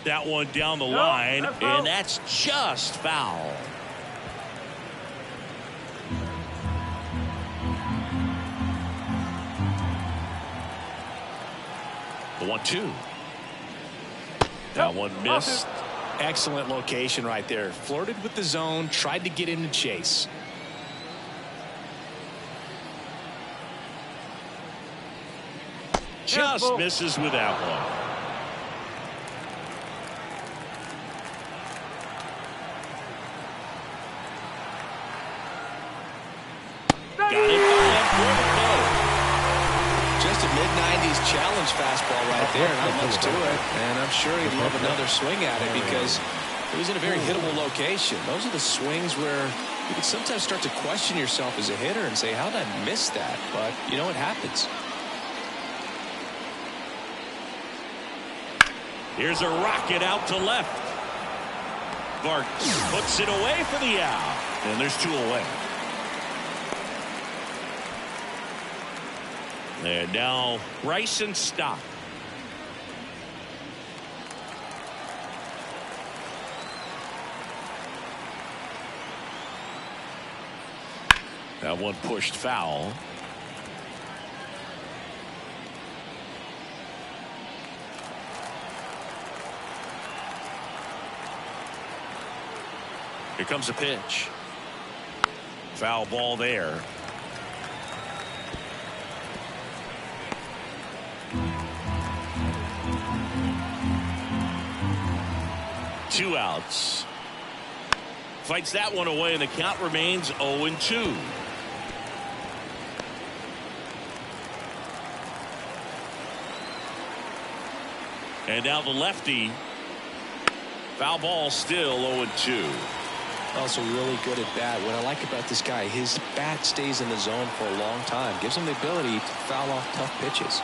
That one down the line, and that's just foul. The 1-2. That one missed. Excellent location right there. Flirted with the zone, tried to get in and chase. Just misses with that one. Got it by just a mid-90s challenge fastball right there. Not much to it. And I'm sure he'd love another swing at it because it was in a very hittable location. Those are the swings where you can sometimes start to question yourself as a hitter and say, how did I miss that? But, you know, it happens. Here's a rocket out to left. Vargas puts it away for the out. And there's 2 away. And now Rice and Stock. That one pushed foul. Here comes a pitch. Foul ball there. Two outs. Fights that one away, and the count remains 0-2. And now the lefty. Foul ball, still 0-2. Also really good at bat. What I like about this guy, his bat stays in the zone for a long time. Gives him the ability to foul off tough pitches.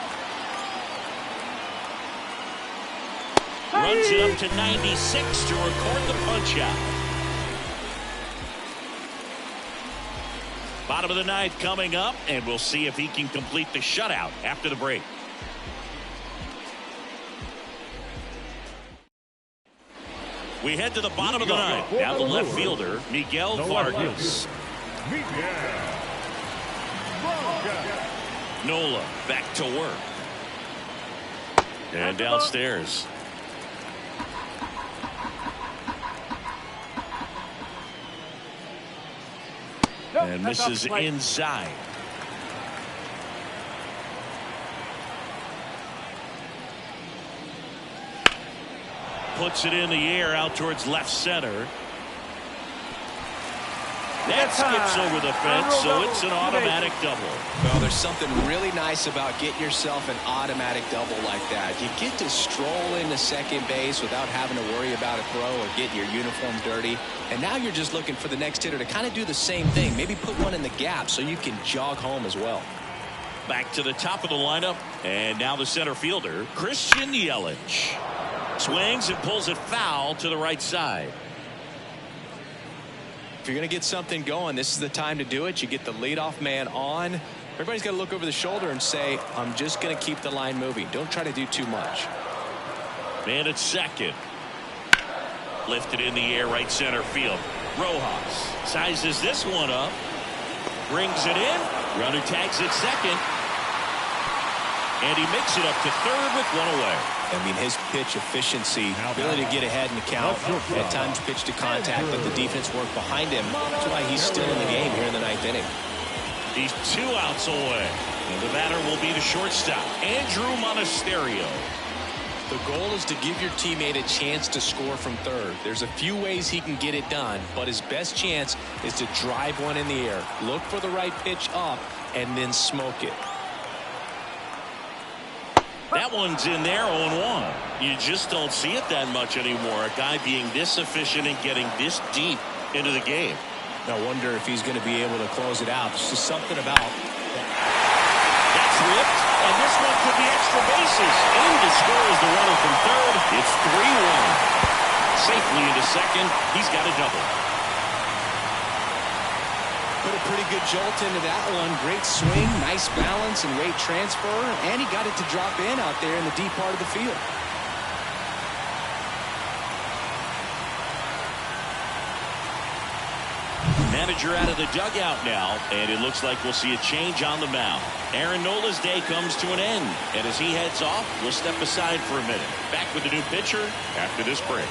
Runs it up to 96 to record the punch out. Bottom of the ninth coming up, and we'll see if he can complete the shutout after the break. We head to the bottom of the ninth. Now the left fielder, Miguel Vargas. Nola back to work. And downstairs. And misses inside. Puts it in the air out towards left center. That skips over the fence, so it's an automatic double. Well, there's something really nice about getting yourself an automatic double like that. You get to stroll into second base without having to worry about a throw or getting your uniform dirty. And now you're just looking for the next hitter to kind of do the same thing. Maybe put one in the gap so you can jog home as well. Back to the top of the lineup. And now the center fielder, Christian Yelich. Swings and pulls it foul to the right side. If you're going to get something going, this is the time to do it. You get the leadoff man on. Everybody's got to look over the shoulder and say, I'm just going to keep the line moving. Don't try to do too much. Man at second. Lifted in the air, right center field. Rojas sizes this one up. Brings it in. Runner tags it second. And he makes it up to third with one away. I mean, his pitch efficiency, ability to get ahead in the count, at times pitch to contact, let the defense work behind him. That's why he's still in the game here in the ninth inning. He's 2 outs away. And the batter will be the shortstop, Andrew Monasterio. The goal is to give your teammate a chance to score from third. There's a few ways he can get it done, but his best chance is to drive one in the air. Look for the right pitch up and then smoke it. That one's in there, 0-1. You just don't see it that much anymore. A guy being this efficient and getting this deep into the game. I wonder if he's going to be able to close it out. There's just something about that. That's ripped, and this one could be extra bases. In to score is the runner from third. It's 3-1. Safely into second. He's got a double. Put a pretty good jolt into that one. Great swing, nice balance and rate transfer, and he got it to drop in out there in the deep part of the field. Manager out of the dugout now, and it looks like we'll see a change on the mound. Aaron Nola's day comes to an end, and as he heads off, we'll step aside for a minute. Back with the new pitcher after this break.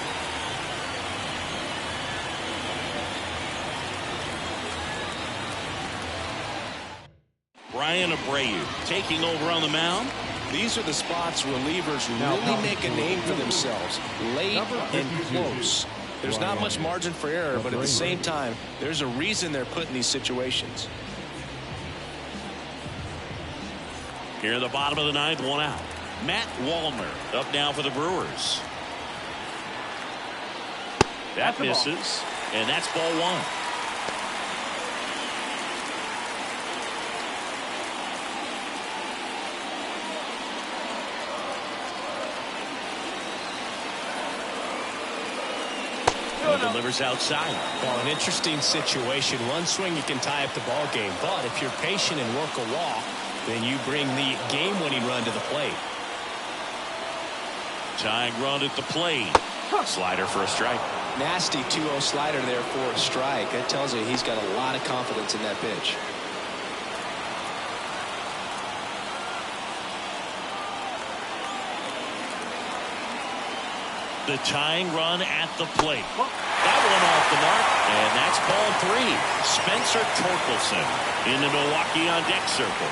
Brian Abreu taking over on the mound. These are the spots relievers really make a name for themselves. Late and close. There's not much margin for error, but at the same time, there's a reason they're put in these situations. Here in the bottom of the ninth, 1 out. Matt Wallner up now for the Brewers. That misses, and that's ball 1. Delivers outside. Well, an interesting situation. One swing you can tie up the ball game, but if you're patient and work a walk, then you bring the game-winning run to the plate. Tying run at the plate. Slider for a strike. Nasty 2-0 slider there for a strike. That tells you he's got a lot of confidence in that pitch. The tying run at the plate. That one off the mark, and that's ball 3. Spencer Torkelson in the Milwaukee on deck circle.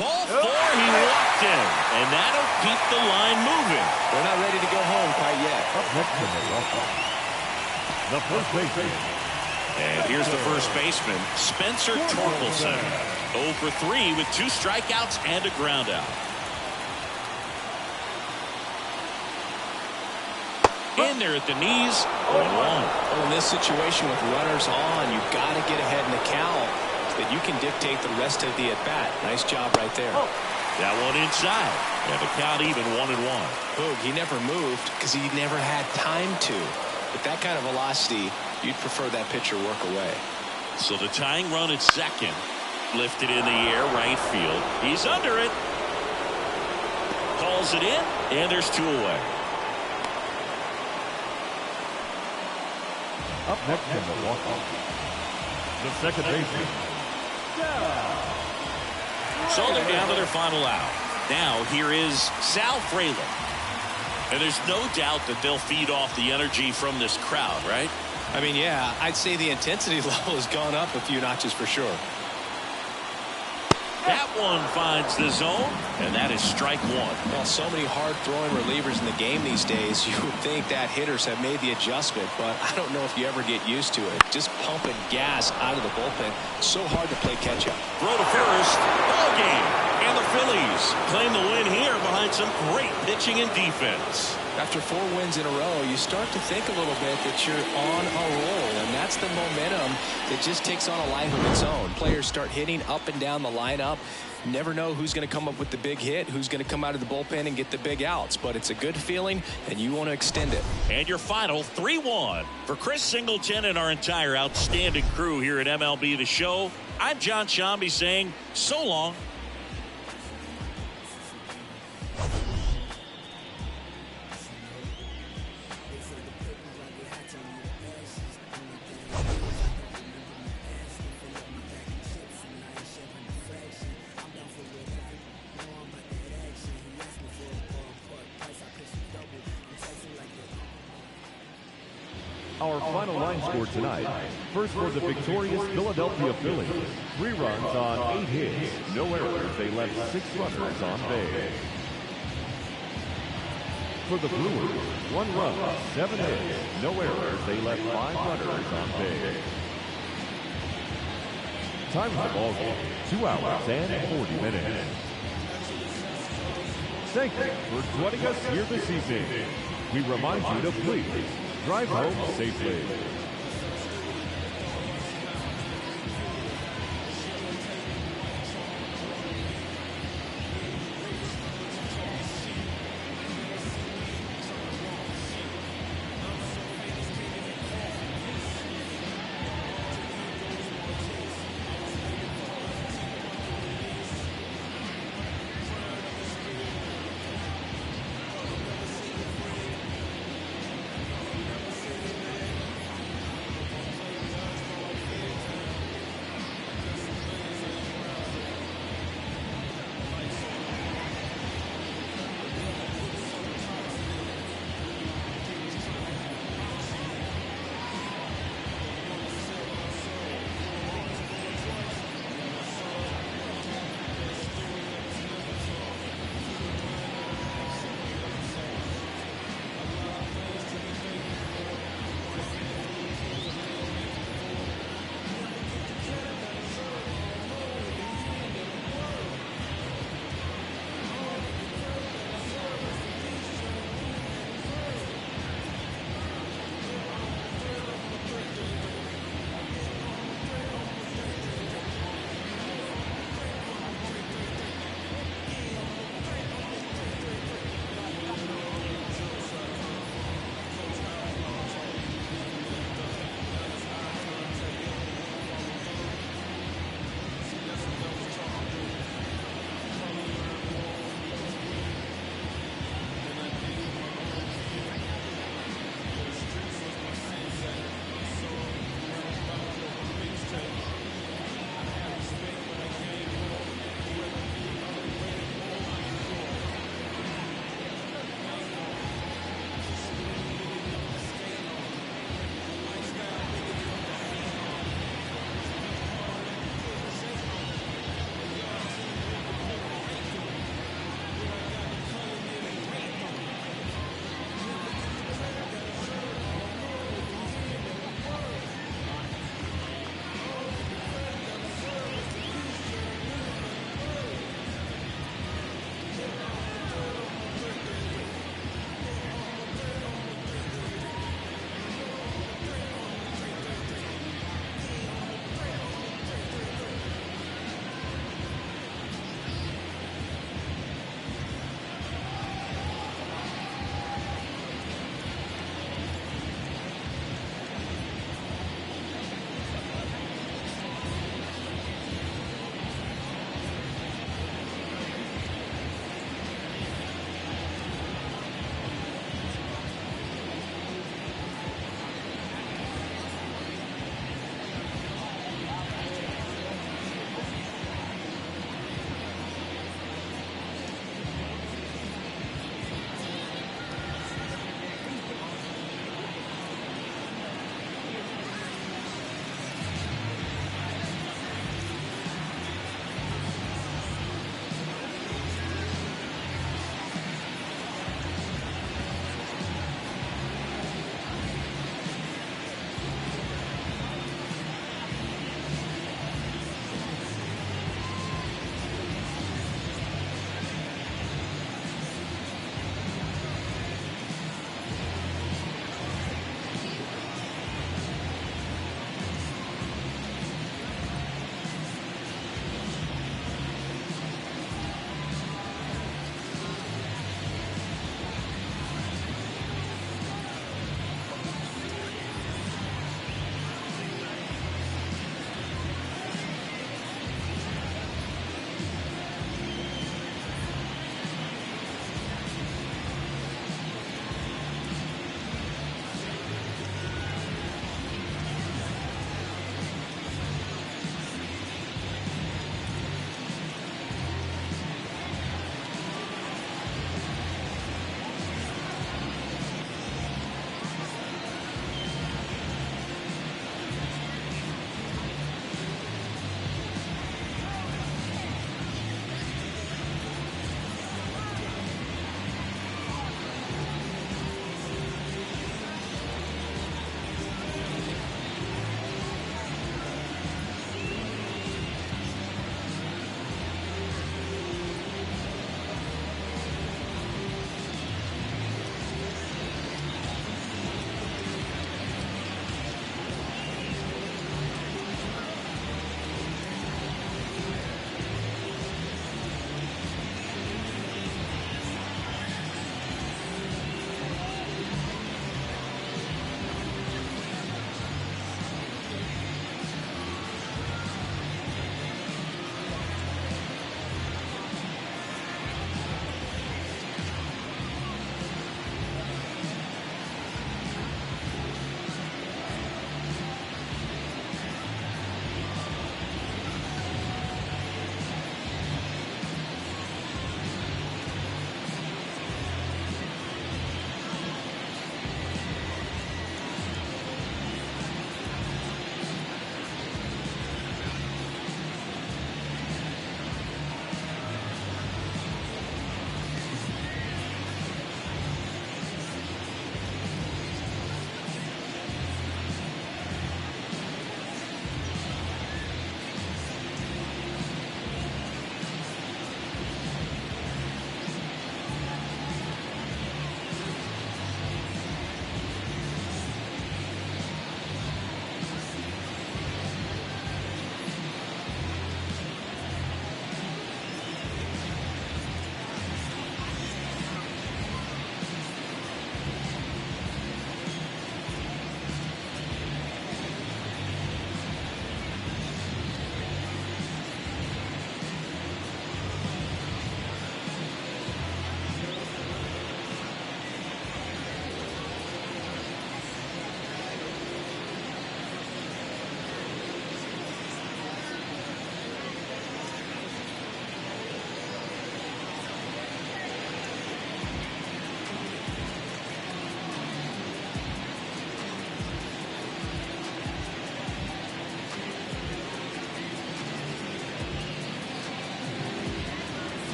Ball 4, he walked in, and that'll keep the line moving. They're not ready to go home quite yet. Up next to the first baseman. And here's the first baseman, Spencer Torkelson. 0 for 3 with 2 strikeouts and a groundout. In there at the knees, 0-1. Well, in this situation with runners on, you've got to get ahead in the count so that you can dictate the rest of the at-bat. Nice job right there. That one inside. And the count even 1-1. Boog, he never moved because he never had time to. With that kind of velocity, you'd prefer that pitcher work away. So the tying run at second. Lifted in the air, right field. He's under it. Calls it in, and there's 2 away. Up next in Milwaukee, the second baseman. So they're down to their final out. Now here is Sal Frelick. And there's no doubt that they'll feed off the energy from this crowd, right? I mean, yeah, I'd say the intensity level has gone up a few notches for sure. That one finds the zone, and that is strike 1. Well, so many hard-throwing relievers in the game these days, you would think that hitters have made the adjustment, but I don't know if you ever get used to it. Just pumping gas out of the bullpen, so hard to play catch-up. Throw to first, ball game. And the Phillies claim the win here behind some great pitching and defense. After 4 wins in a row, you start to think a little bit that you're on a roll, and that's the momentum that just takes on a life of its own. Players start hitting up and down the lineup. Never know who's going to come up with the big hit, who's going to come out of the bullpen and get the big outs, but it's a good feeling, and you want to extend it. And your final 3-1 for Chris Singleton and our entire outstanding crew here at MLB The Show. I'm John Shambi saying so long. Our final line score tonight. First for the victorious Philadelphia Phillies. 3 runs on 8 hits. No errors. They left 6 runners on base. For the Brewers, 1 run, 7 hits. No errors. They left 5 runners on base. Time of the ball game, 2 hours and 40 minutes. Thank you for joining us here this evening. We remind you to please drive home safely.